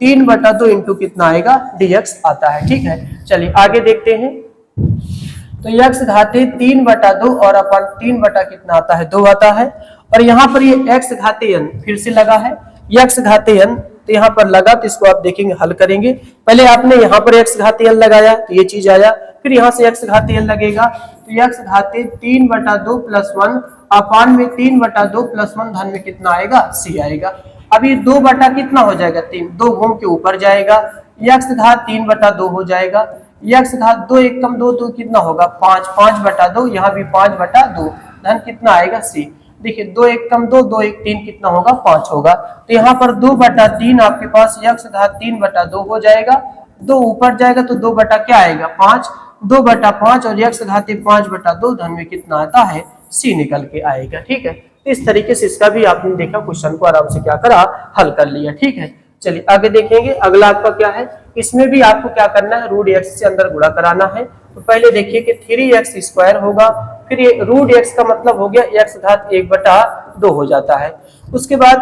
3/2 इंटू कितना आएगा dx आता है, ठीक है। चलिए आगे देखते हैं। तो x घाते 3/2 और अपन 3 बटा कितना आता है 2 आता है और यहाँ पर ये x घाते n फिर से लगा है, x घाते n तो यहाँ पर लगा तो इसको आप देखेंगे हल करेंगे। पहले आपने यहाँ पर x घाते n लगाया तो ये चीज आया, फिर यहाँ से x घाते n लगेगा तो x घाते 3/2 + 1 अपान में 3/2 + 1 धन में कितना आएगा c आएगा। अब ये 2 बटा कितना हो जाएगा 3, 2 घूम के ऊपर जाएगा, x घात 3/2 हो जाएगा, x घात 2 1 कम 2 तो कितना होगा 5, 5/2 यहाँ भी 5/2 धन कितना आएगा c। देखिए 2 1 कम 2 2 1 3 कितना होगा 5 होगा, तो यहाँ पर 2/3 आपके पास x घात 3/2 हो जाएगा, 2 ऊपर जाएगा तो 2 बटा क्या आएगा 5, 2/5 और x घाते 5/2 धन में कितना आता है c निकल के आएगा, ठीक है। इस तरीके से इसका भी आपने देखा क्वेश्चन को आराम से क्या करा हल कर लिया, ठीक है। चलिए आगे देखेंगे। अगला आपका क्या है, इसमें भी आपको क्या करना है रूट एक्स से अंदर गुणा कराना है। तो पहले देखिए कि 3x² होगा, फिर ये रूट एक्स का मतलब हो गया x घात 1/2 हो जाता है। उसके बाद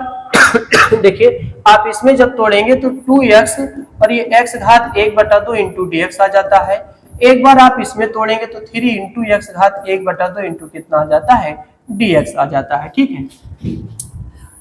देखिए आप इसमें जब तोड़ेंगे तो 2x और ये x घात 1/2 इंटू dx आ जाता है। एक बार आप इसमें तोड़ेंगे तो 3 इंटू x घात 1/2 इंटू कितना आ जाता है dx आ जाता है, ठीक है।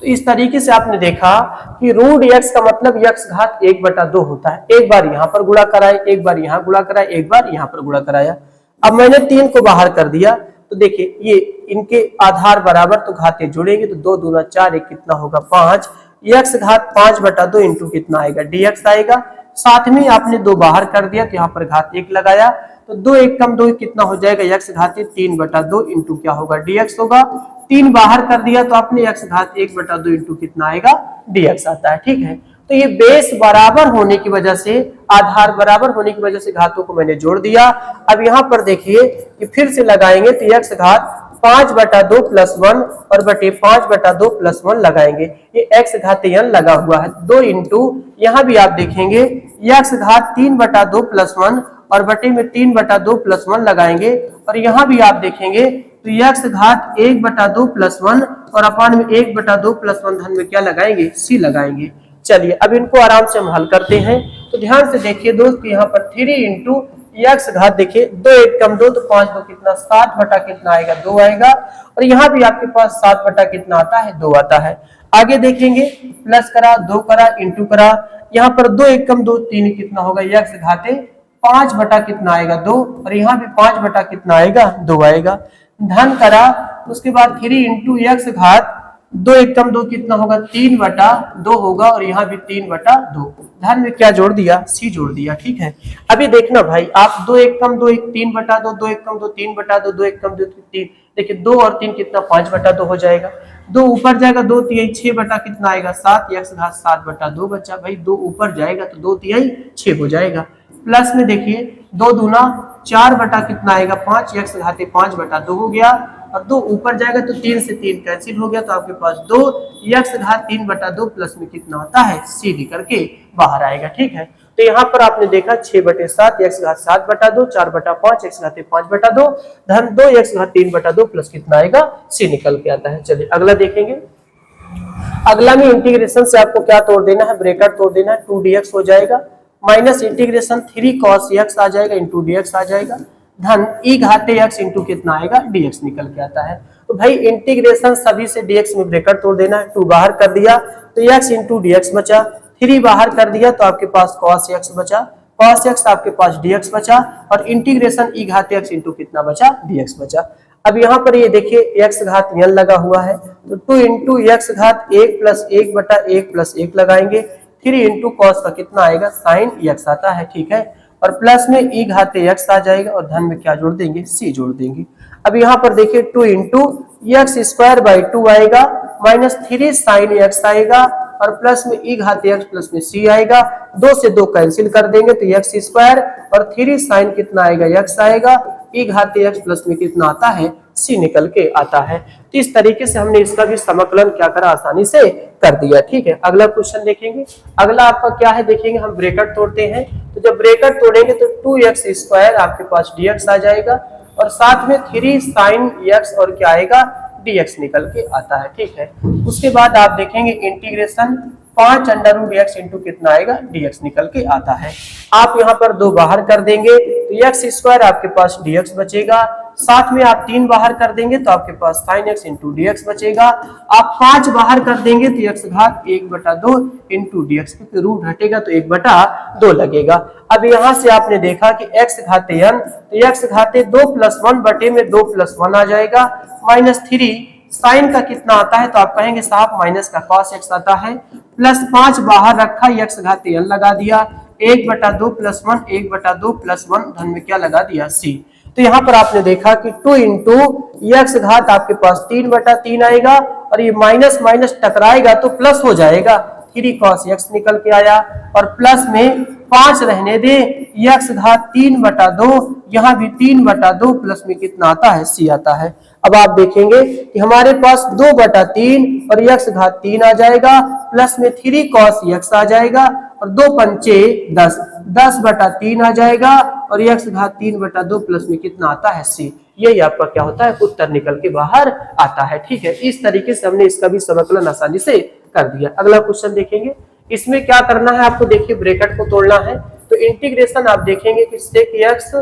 तो इस तरीके से आपने देखा कि रूट x का मतलब x घात 1/2 होता है। एक बार यहाँ पर गुणा कराए, एक बार यहाँ गुणा कराए, एक बार यहाँ पर गुणा कराया। अब मैंने 3 को बाहर कर दिया तो देखिए ये इनके आधार बराबर तो घाते जुड़ेंगे तो 2 दूना 4 1 कितना होगा 5, x घात 5/2 इंटू कितना आएगा dx आएगा। साथ में आपने 2 बाहर कर दिया तो यहाँ पर घात 1 लगाया तो 2 1 कम 2 कितना हो जाएगा x घाते 3/2 इंटू क्या होगा dx होगा। 3 बाहर कर दिया तो आपने x घात 1/2 इंटू कितना आएगा dx आता है, ठीक है। तो ये बेस बराबर होने की वजह से, आधार बराबर होने की वजह से घातों को मैंने जोड़ दिया। अब यहाँ पर देखिए कि फिर से लगाएंगे तो x घात 5/2 + 1 और बटे 5/2 + 1 लगाएंगे, ये x घाते n लगा हुआ है 2 इंटू यहाँ भी आप देखेंगे x घात 3/2 + 1 और बटे में 3/2 + 1 लगाएंगे और यहाँ भी आप देखेंगे तो x घात 1/2 + 1 और अपान में 1/2 + 1 धन में क्या लगाएंगे c लगाएंगे। चलिए अब इनको आराम से हम हल करते हैं। तो ध्यान से देखिए दोस्त यहाँ पर 3 इंटू x घात देखिए 2 1 कम 2 तो 5 2 कितना 7 बटा कितना आएगा 2 आएगा और यहाँ भी आपके पास 7 बटा कितना आता है 2 आता है। आगे देखेंगे प्लस करा 2 करा इंटू करा, यहाँ पर 2 1 कम 2 3 कितना होगा x घाते 5 बटा कितना आएगा 2, और यहाँ भी 5 बटा कितना आएगा 2 आएगा। धन करा, उसके बाद 3 इंटू एक्स घात 2 एकम 2 कितना होगा 3 बटा 2 होगा, और यहाँ भी 3 बटा 2। धन में क्या जोड़ दिया, सी जोड़ दिया। ठीक है, अभी देखना भाई आप 2 एकम 2 3 बटा 2, 2 एकम 2 3 बटा 2, 2 एकम 2 3, देखिए 2 और 3 कितना 5 बटा 2 हो जाएगा। 2 ऊपर जाएगा 2 तिहाई 6 बटा कितना आएगा 7, एक्स घात 7 बटा 2 बचा। भाई 2 ऊपर जाएगा तो 2 तिहाई 6 हो जाएगा। प्लस में देखिए 2 दूना 4 बटा कितना आएगा 5, एक्स घाते 5 बटा 2 हो गया, और 2 ऊपर जाएगा तो 3 से 3 कैंसिल हो गया, तो आपके पास 2 एक्स घात 3 बटा 2 प्लस में कितना आता है सी निकल के बाहर आएगा। ठीक है, तो यहाँ पर आपने देखा 6 बटे 7 एक्स घात 7 बटा 2, 4 बटा 5 एक्स घाते 5 बटा 2, धन 2 एक्स घात 3 बटा 2 प्लस कितना आएगा सी निकल के आता है। चलिए अगला देखेंगे। अगला में इंटीग्रेशन से आपको क्या तोड़ देना है, ब्रैकेट तोड़ देना है, 2dx हो जाएगा, माइनस इंटीग्रेशन 3 cos x आ जाएगा इंटू dx आ जाएगा, धन e घाते x इंटू कितना आएगा dx निकल के आता है। तो भाई इंटीग्रेशन सभी से dx में ब्रैकेट तोड़ देना है, 2 बाहर कर दिया तो x इंटू dx बचा, 3 बाहर कर दिया तो आपके पास cos x बचा, cos x आपके पास dx बचा, और इंटीग्रेशन e घाते x इंटू कितना बचा dx बचा। अब यहाँ पर ये देखिए x घात n लगा हुआ है, तो 2 इंटू एक्स घात 1 प्लस 1 बटा 1 प्लस 1 लगाएंगे, 3 इंटू कॉस का कितना आएगा साइन x आता है। ठीक है, और प्लस में e घाते x आ जाएगा, और धन में क्या जोड़ देंगे c जोड़ देंगे। अब यहाँ पर देखिए 2 इंटू एक्स स्क्वायर बाई 2 आएगा, माइनस 3 साइन x आएगा, और प्लस में e घाते x प्लस में c आएगा, 2 से 2 कैंसिल कर देंगे तो एक्स स्क्वायर, और 3 साइन कितना आएगा x आएगा, e घाते x प्लस में कितना आता है c निकल के आता है। तो इस तरीके से हमने इसका भी समाकलन क्या करा आसानी से कर दिया। ठीक है, अगला क्वेश्चन देखेंगे। अगला आपका क्या है देखेंगे, हम ब्रैकेट तोड़ते हैं, तो जब ब्रैकेट तोड़ेंगे तो 2x स्क्वायर आपके पास dx आ जाएगा, और साथ में 3 साइन x और क्या आएगा dx निकल के आता है। ठीक है, उसके बाद आप देखेंगे integration 5 under root x into कितना आएगा dx निकल के आता है। आप यहाँ पर 2 बाहर कर देंगे तो एक्स स्क्वायर आपके पास dx बचेगा, साथ में आप 3 बाहर कर देंगे तो आपके पास साइन x इंटू dx बचेगा, आप 5 बाहर कर देंगे तो x घात 1 बटा 2 इंटू dx, क्योंकि रूट हटेगा तो 1 बटा 2 लगेगा। अब यहाँ से आपने देखा कि x घाते n, तो x घाते 2 प्लस 1 बटे में 2 प्लस 1 आ जाएगा, माइनस 3 साइन का कितना आता है, तो आप कहेंगे साहब माइनस का cos x आता है, प्लस 5 बाहर रखा x घाते n लगा दिया, 1 बटा 2 प्लस 1 1 बटा 2 प्लस 1, धन में क्या लगा दिया c। तो यहाँ पर आपने देखा कि 2 इंटू एक्स घात आपके पास 3 बटा 3 आएगा, और ये माइनस माइनस टकराएगा तो प्लस हो जाएगा, 3 cos x निकल के आया, और प्लस में 5 रहने दे, एक्स घात 3 बटा 2, यहाँ भी 3 बटा 2 प्लस में कितना आता है c आता है। अब आप देखेंगे कि हमारे पास 2 बटा 3 और एक्स घात 3 आ जाएगा, प्लस में 3 cos x आ जाएगा, और 2 पंचे 10, 10 बटा 3 आ जाएगा, और एक्स घात 3 बटा 2 प्लस में कितना आता है c। यही आपका क्या होता है उत्तर निकल के बाहर आता है। ठीक है, इस तरीके से हमने इसका भी समाकलन आसानी से कर दिया। अगला क्वेश्चन देखेंगे, इसमें क्या करना है आपको, देखिए ब्रैकेट को तोड़ना है, तो इंटीग्रेशन आप देखेंगे कि sec x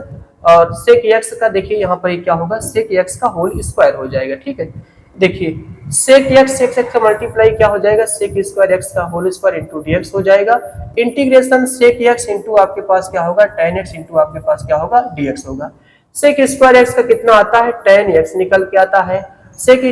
और sec x का देखिए यहाँ पर क्या होगा sec x का होल स्क्वायर हो जाएगा। ठीक है, देखिए sec x का मल्टीप्लाई क्या हो जाएगा sec स्क्वायर x का होल स्क्वायर इंटू dx हो जाएगा, इंटीग्रेशन sec x इंटू आपके पास क्या होगा tan x इंटू आपके पास क्या होगा dx होगा। sec स्क्वायर x का कितना आता है tan x निकल के आता है, sec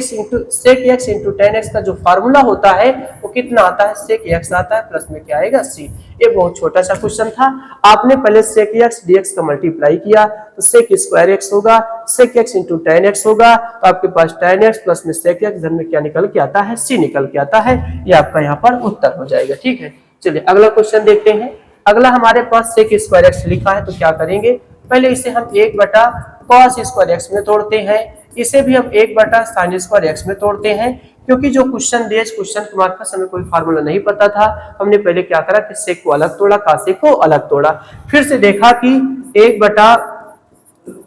x into tan x का जो फार्मूला होता है वो कितना आता है sec x आता है, प्लस में क्या आएगा c। ये बहुत छोटा सा क्वेश्चन था, आपने पहले sec x dx का मल्टीप्लाई किया तो sec स्क्वायर x होगा, sec x into tan x होगा, तो आपके पास tan x प्लस में sec x, धन में क्या निकल के आता है c निकल के आता है। ये आपका यहाँ पर उत्तर हो जाएगा। ठीक है, चलिए अगला क्वेश्चन देखते हैं। अगला हमारे पास sec स्क्वायर x लिखा है, तो क्या करेंगे, पहले इसे हम 1 बटा cos स्क्वायर x में तोड़ते हैं, इसे भी हम 1 बटा साइन स्क्वायर x में तोड़ते हैं, क्योंकि जो क्वेश्चन दिए क्वेश्चन के मार्फत हमें कोई फार्मूला नहीं पता था, हमने पहले क्या करा कि सेक को अलग तोड़ा, कासे को अलग तोड़ा, फिर से देखा कि 1 बटा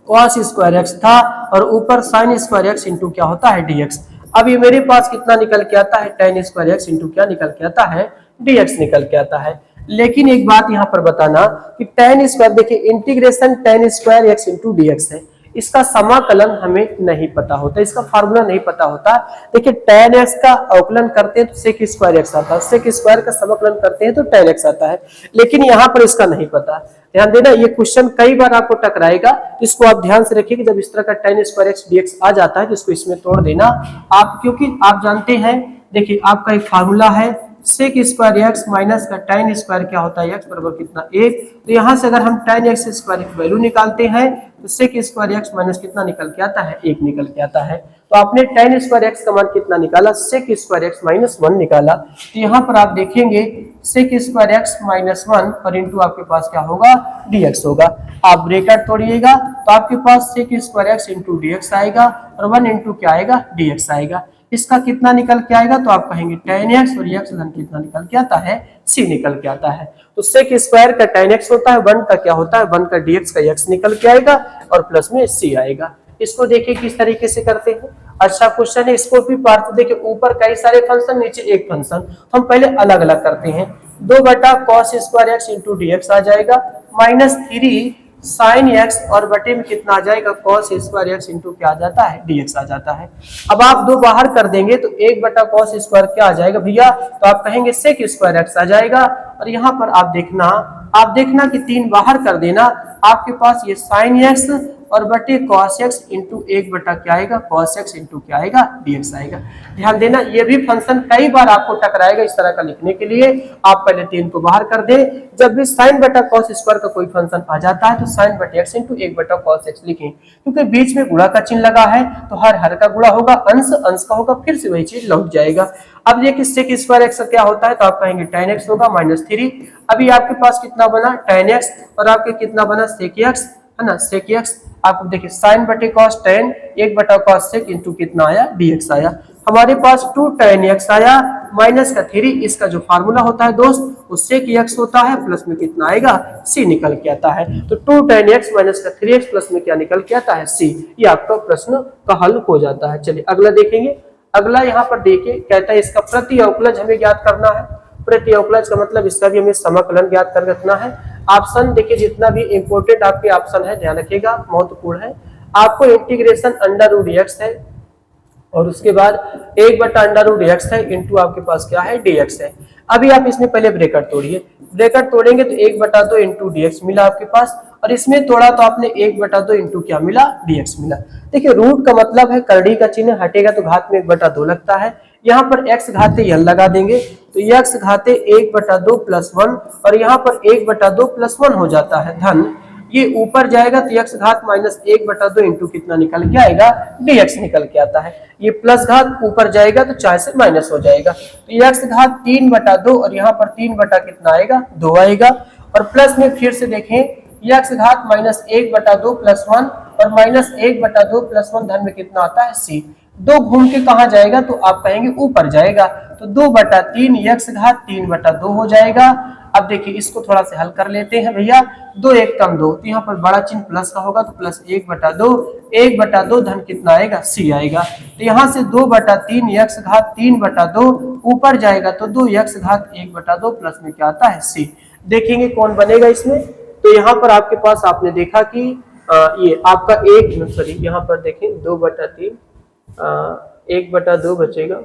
cos स्क्वायर x था और ऊपर साइन स्क्वायर x इंटू क्या होता है dx। अब ये मेरे पास कितना निकल के आता है tan स्क्वायर x इंटू क्या निकल के आता है dx निकल के आता है। लेकिन एक बात यहाँ पर बताना कि tan स्क्वायर देखिए integration tan square x into dx है, इसका समाकलन हमें नहीं पता होता, इसका फार्मूला नहीं पता होता। देखिए tan x का अवकलन करते हैं तो sec स्क्वायर x आता है, sec स्क्वायर का समाकलन करते हैं तो tan x आता है, लेकिन यहाँ पर इसका नहीं पता। ध्यान देना, ये क्वेश्चन कई बार आपको टकराएगा, इसको आप ध्यान से रखिए कि जब इस तरह का tan स्क्वायर x dx आ जाता है तो इसको इसमें तोड़ देना आप, क्योंकि आप जानते हैं, देखिए आपका एक फार्मूला है सेक स्क्वायर एक्स माइनस का tan स्क्वायर क्या होता है, x बराबर कितना 1। तो यहाँ से अगर हम tan x स्क्वायर की वैल्यू निकालते हैं तो सेक स्क्वायर एक्स माइनस कितना निकल के आता है, 1 निकल के आता है। तो आपने tan स्क्वायर एक्स का मान कितना निकाला, सेक स्क्वायर एक्स माइनस 1 निकाला। तो यहाँ पर आप देखेंगे सेक स्क्वायर एक्स माइनस 1 और इंटू आपके पास क्या होगा, dx होगा। आप ब्रैकेट तोड़िएगा तो आपके पास sec square x into dx आएगा और 1 इंटू क्या आएगा, dx आएगा। इसका कितना निकल के आएगा, तो आप कहेंगे tan x और x धन कितना निकल के आता है, c निकल के आता है। तो सेक स्क्वायर का tan x होता है, 1 का क्या होता है, 1 का dx का x निकल के आएगा और प्लस में c आएगा। इसको देखिए किस तरीके से करते हैं, अच्छा क्वेश्चन है। इसको भी पार्ट देखिए, ऊपर कई सारे फंक्शन, नीचे एक फंक्शन, हम पहले अलग अलग करते हैं। 2 बटा cos square x into dx आ जाएगा, माइनस 3 साइन x और बटे में कितना आ जाएगा, cos स्क्वायर x इंटू क्या आ जाता है, dx आ जाता है। अब आप 2 बाहर कर देंगे तो 1 बटा cos स्क्वायर क्या आ जाएगा भैया, तो आप कहेंगे सेक स्क्वायर x आ जाएगा। और यहाँ पर आप देखना कि 3 बाहर कर देना, आपके पास ये साइन x और बटे cos x इंटू 1 बटा क्या आएगा, cos x इंटू क्या आएगा, dx आएगा। ध्यान देना, ये भी फंक्शन कई बार आपको टकराएगा इस तरह का लिखने के लिए। आप पहले 3 को बाहर कर दे, जब भी साइन बटा cos स्क्वायर का कोई फंक्शन आ जाता है तो साइन बटे x इंटू 1 बटा cos x लिखें, क्योंकि बीच में गुणा का चिन्ह लगा है तो हर का गुणा होगा, अंश अंश का होगा, फिर से वही चीज लौट जाएगा। अब ये सेक स्क्वायर x क्या होता है, तो आप कहेंगे tan x होगा माइनस 3। अभी आपके पास कितना बना, tan x और आपके कितना बना, सेक x, है ना, सेक x। आप देखिए साइन बटे cos tan 1 बटा cos sec इंटू कितना आया, dx आया। हमारे पास 2 tan x आया माइनस का 3, इसका जो फार्मूला होता है दोस्त वो sec x होता है, प्लस में कितना आएगा, c निकल के आता है। तो 2 tan x माइनस का 3x प्लस में क्या निकल के आता है, c। ये आपका प्रश्न का हल हो जाता है। चलिए अगला देखेंगे। अगला यहाँ पर देखिए, कहता है इसका प्रति अवकलज हमें ज्ञात करना है। प्रति अवकलज का मतलब इसका भी हमें समाकलन ज्ञात कर रखना है। ऑप्शन देखिए, जितना भी इंपोर्टेंट आपके ऑप्शन है ध्यान रखिएगा, महत्वपूर्ण है। आपको इंटीग्रेशन अंडर रूट x है और उसके बाद 1 बटा अंडर रूट x है इंटू आपके पास क्या है, dx है। अभी आप इसमें पहले ब्रैकेट तोड़िए, ब्रैकेट तोड़ेंगे तो 1 बटा 2 इंटू dx मिला आपके पास, और इसमें तोड़ा तो आपने 1 बटा 2 इंटू क्या मिला, dx मिला। देखिए रूट का मतलब है करड़ी का चिन्ह हटेगा तो घात में 1 बटा 2 लगता है। यहाँ पर x घाते यल लगा देंगे तो x घाते 1 बटा 2 प्लस 1, और यहाँ पर 1 बटा 2 प्लस 1 हो जाता है धन, ये ऊपर जाएगा तो x घात माइनस 1 बटा 2 इंटू कितना निकल के आएगा, dx निकल के आता है। ये प्लस घात ऊपर जाएगा तो 4 से माइनस हो जाएगा, तो x घात 3 बटा 2 और यहाँ पर 3 बटा कितना आएगा, 2 आएगा। और प्लस में फिर से देखें, x घात माइनस 1 बटा 2 प्लस 1 और माइनस 1 बटा 2 प्लस 1 धन में कितना आता है, c। 2 घूम के कहाँ जाएगा, तो आप कहेंगे ऊपर जाएगा, तो 2 बटा 3 x घात 3 बटा 2 हो जाएगा। अब देखिए इसको थोड़ा सा हल कर लेते हैं भैया, 2 1 कम 2, तो यहाँ पर बड़ा चिन्ह प्लस का होगा तो प्लस 1 बटा 2, 1 बटा 2 धन कितना आएगा, c आएगा। तो यहाँ से 2 बटा 3 x घात 3 बटा 2 ऊपर जाएगा तो 2 x घात 1 बटा 2 प्लस में क्या आता है, c। देखेंगे कौन बनेगा इसमें, तो यहाँ पर आपके पास आपने देखा कि ये आपका यहाँ पर देखें 2 बटा 3 1 बटा 2 बचेगा।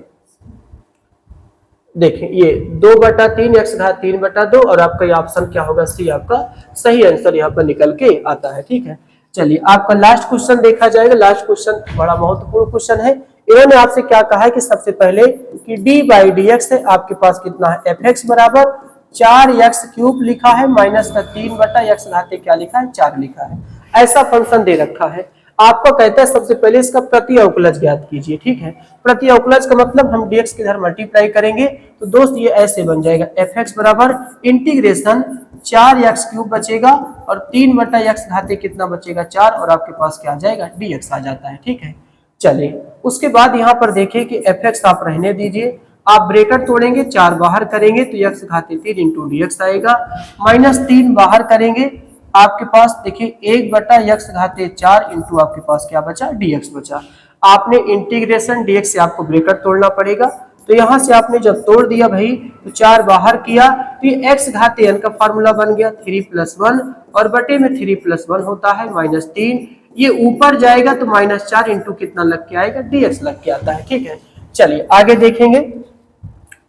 देखें ये 2 बटा 3 x घात 3 बटा 2 और आपका ये ऑप्शन क्या होगा, सी आपका सही आंसर यहाँ पर निकल के आता है। ठीक है, चलिए आपका लास्ट क्वेश्चन देखा जाएगा। लास्ट क्वेश्चन बड़ा महत्वपूर्ण क्वेश्चन है। इन्होंने आपसे क्या कहा है कि सबसे पहले कि d बाई डी एक्स है, आपके पास कितना है, एफ एक्स बराबर 4x क्यूब लिखा है माइनस का 3 बटा x घाते क्या लिखा है, 4 लिखा है। ऐसा फंक्शन दे रखा है। आपको कहता है सबसे पहले इसका प्रति अवकलज ज्ञात कीजिए। ठीक है, प्रति अवकलज का मतलब हम dx के इधर मल्टीप्लाई करेंगे तो दोस्त ये ऐसे बन जाएगा, f(x) बराबर इंटीग्रेशन 4x क्यूब बचेगा और 3 बटा x घाते कितना बचेगा, 4, और आपके पास क्या आ जाएगा, dx आ जाता है। ठीक है, चलिए उसके बाद यहाँ पर देखिए कि f(x) आप रहने दीजिए, आप ब्रैकेट तोड़ेंगे, 4 बाहर करेंगे तो x घाते 3 इंटू dx आएगा, माइनस 3 बाहर करेंगे आपके पास देखिए 1 बटा x घाते 4 इंटू आपके पास क्या बचा, dx बचा। आपने इंटीग्रेशन dx से आपको ब्रैकेट तोड़ना पड़ेगा, तो यहाँ से आपने जब तोड़ दिया भाई तो 4 बाहर किया तो ये x घाते n का फार्मूला बन गया 3 + 1 और बटे में 3 + 1 होता है -3, ये ऊपर जाएगा तो -4 इंटू कितना लग के आएगा, dx लग के आता है। ठीक है, चलिए आगे देखेंगे।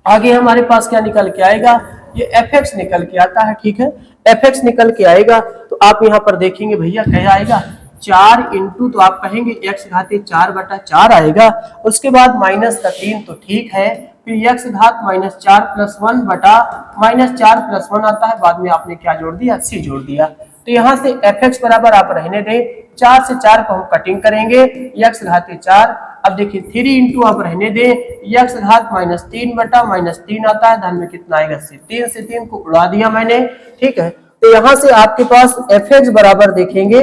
आगे हमारे पास क्या निकल के आएगा, ये fx निकल के आता है। ठीक है, fx निकल के आएगा तो आप यहाँ पर देखेंगे भैया क्या आएगा, 4 इंटू, तो आप कहेंगे x घाते 4/4 आएगा। उसके बाद -3 तो ठीक है, फिर x घात -4 + 1 बटा -4 + 1 आता है। बाद में आपने क्या जोड़ दिया, c जोड़ दिया। तो यहाँ से fx बराबर आप रहने दें, 4 से 4 को हम कटिंग करेंगे, x घाते 4। अब देखिए 3 इंटू आप रहने दें, x घात -3 बटा -3 आता है, धन में कितना आएगा, c। 3 से 3 को उड़ा दिया मैंने। ठीक है, तो यहाँ से आपके पास fx बराबर देखेंगे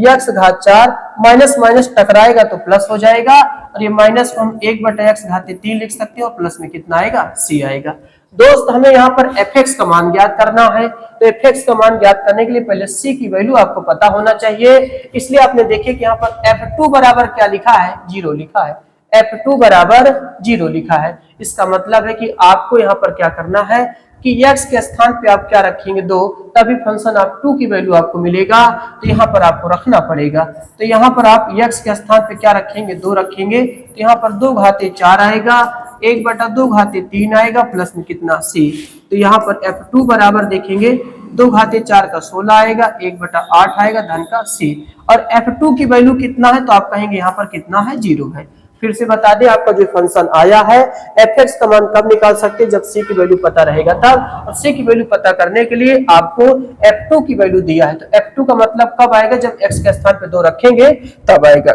x घात 4, माइनस माइनस टकराएगा तो प्लस हो जाएगा, और ये माइनस को हम 1/x घाते 3 लिख सकते हैं, और प्लस में कितना आएगा, c आएगा। दोस्त हमें यहाँ पर fx का मान ज्ञात करना है, तो fx का मान ज्ञात करने के लिए पहले c की वैल्यू आपको पता होना चाहिए। इसलिए आपने देखिए कि यहाँ पर f2 बराबर क्या लिखा है, 0 लिखा है। f2 बराबर 0 लिखा है। इसका मतलब है कि आपको यहाँ पर क्या करना है कि x के स्थान पे आप क्या रखेंगे, 2, तभी फंक्शन आप 2 की वैल्यू आपको मिलेगा। तो यहाँ पर आपको रखना पड़ेगा। तो यहाँ पर आप x के स्थान पे क्या रखेंगे, 2 रखेंगे। तो यहाँ पर 2 घाते 4 आएगा, 1/2 घाते 3 आएगा, प्लस में कितना, c। तो यहाँ पर f2 बराबर देखेंगे 2 घाते 4 का 16 आएगा, 1/8 आएगा, धन का c। और f2 की वैल्यू कितना है, तो आप कहेंगे यहाँ पर कितना है, 0 है। फिर से बता दें, आपका जो फंक्शन आया है fx का मान कब निकाल सकते हैं, जब c की वैल्यू पता रहेगा तब। और c की वैल्यू पता करने के लिए आपको f2 की वैल्यू दिया है, तो f2 का मतलब कब आएगा, जब x के स्थान पे 2 रखेंगे तब आएगा।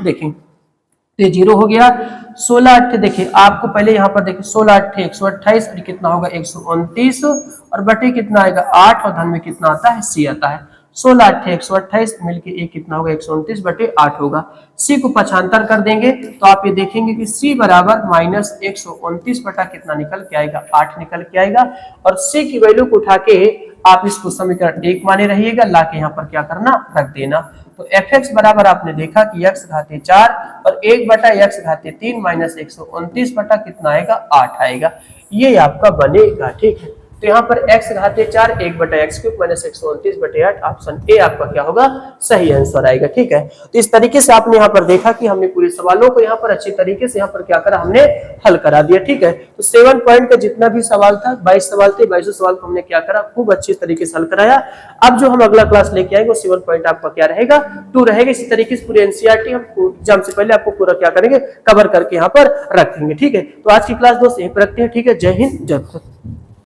देखिए तो ये 0 हो गया। 16 8 देखिए, आपको पहले यहाँ पर देखिए 16 8 128, और कितना होगा 129, और बटे कितना आएगा 8, और धन में कितना आता है, c आता है। 16 8 128 मिलके एक कितना होगा 129/8 होगा। c को पक्षांतर कर देंगे तो आप ये देखेंगे कि c बराबर -129 बटा कितना निकल के आएगा, 8 निकल के आएगा। और c की वैल्यू को उठा के आप इसको समीकरण 1 माने रहिएगा, ला के यहाँ पर क्या करना, रख देना। तो fx बराबर आपने देखा कि x घाते 4 और 1/x घाते 3 -129 बटा कितना आएगा, 8 आएगा। ये आपका बनेगा। ठीक है, तो यहाँ पर x घाते 4 1/x³ -129/8, ऑप्शन ए आपका क्या होगा, सही आंसर आएगा। ठीक है, तो इस तरीके से आपने यहाँ पर देखा कि हमने पूरे सवालों को यहाँ पर अच्छी तरीके से यहाँ पर क्या करा, हमने हल करा दिया। ठीक है, तो 7 पॉइंट का जितना भी सवाल था, 22 सवाल थे, 22 सवाल को हमने क्या करा, खूब अच्छी तरीके से हल कराया। अब जो हम अगला क्लास लेके आएंगे 7 पॉइंट आपका क्या रहेगा, 2 रहेगा। इसी तरीके से पूरे एनसीईआरटी हम एग्जाम से पहले आपको पूरा क्या करेंगे, कवर करके यहाँ पर रखेंगे। ठीक है, तो आज की क्लास दोस्त यहीं पर रखते हैं। ठीक है, जय हिंद, जय भारत।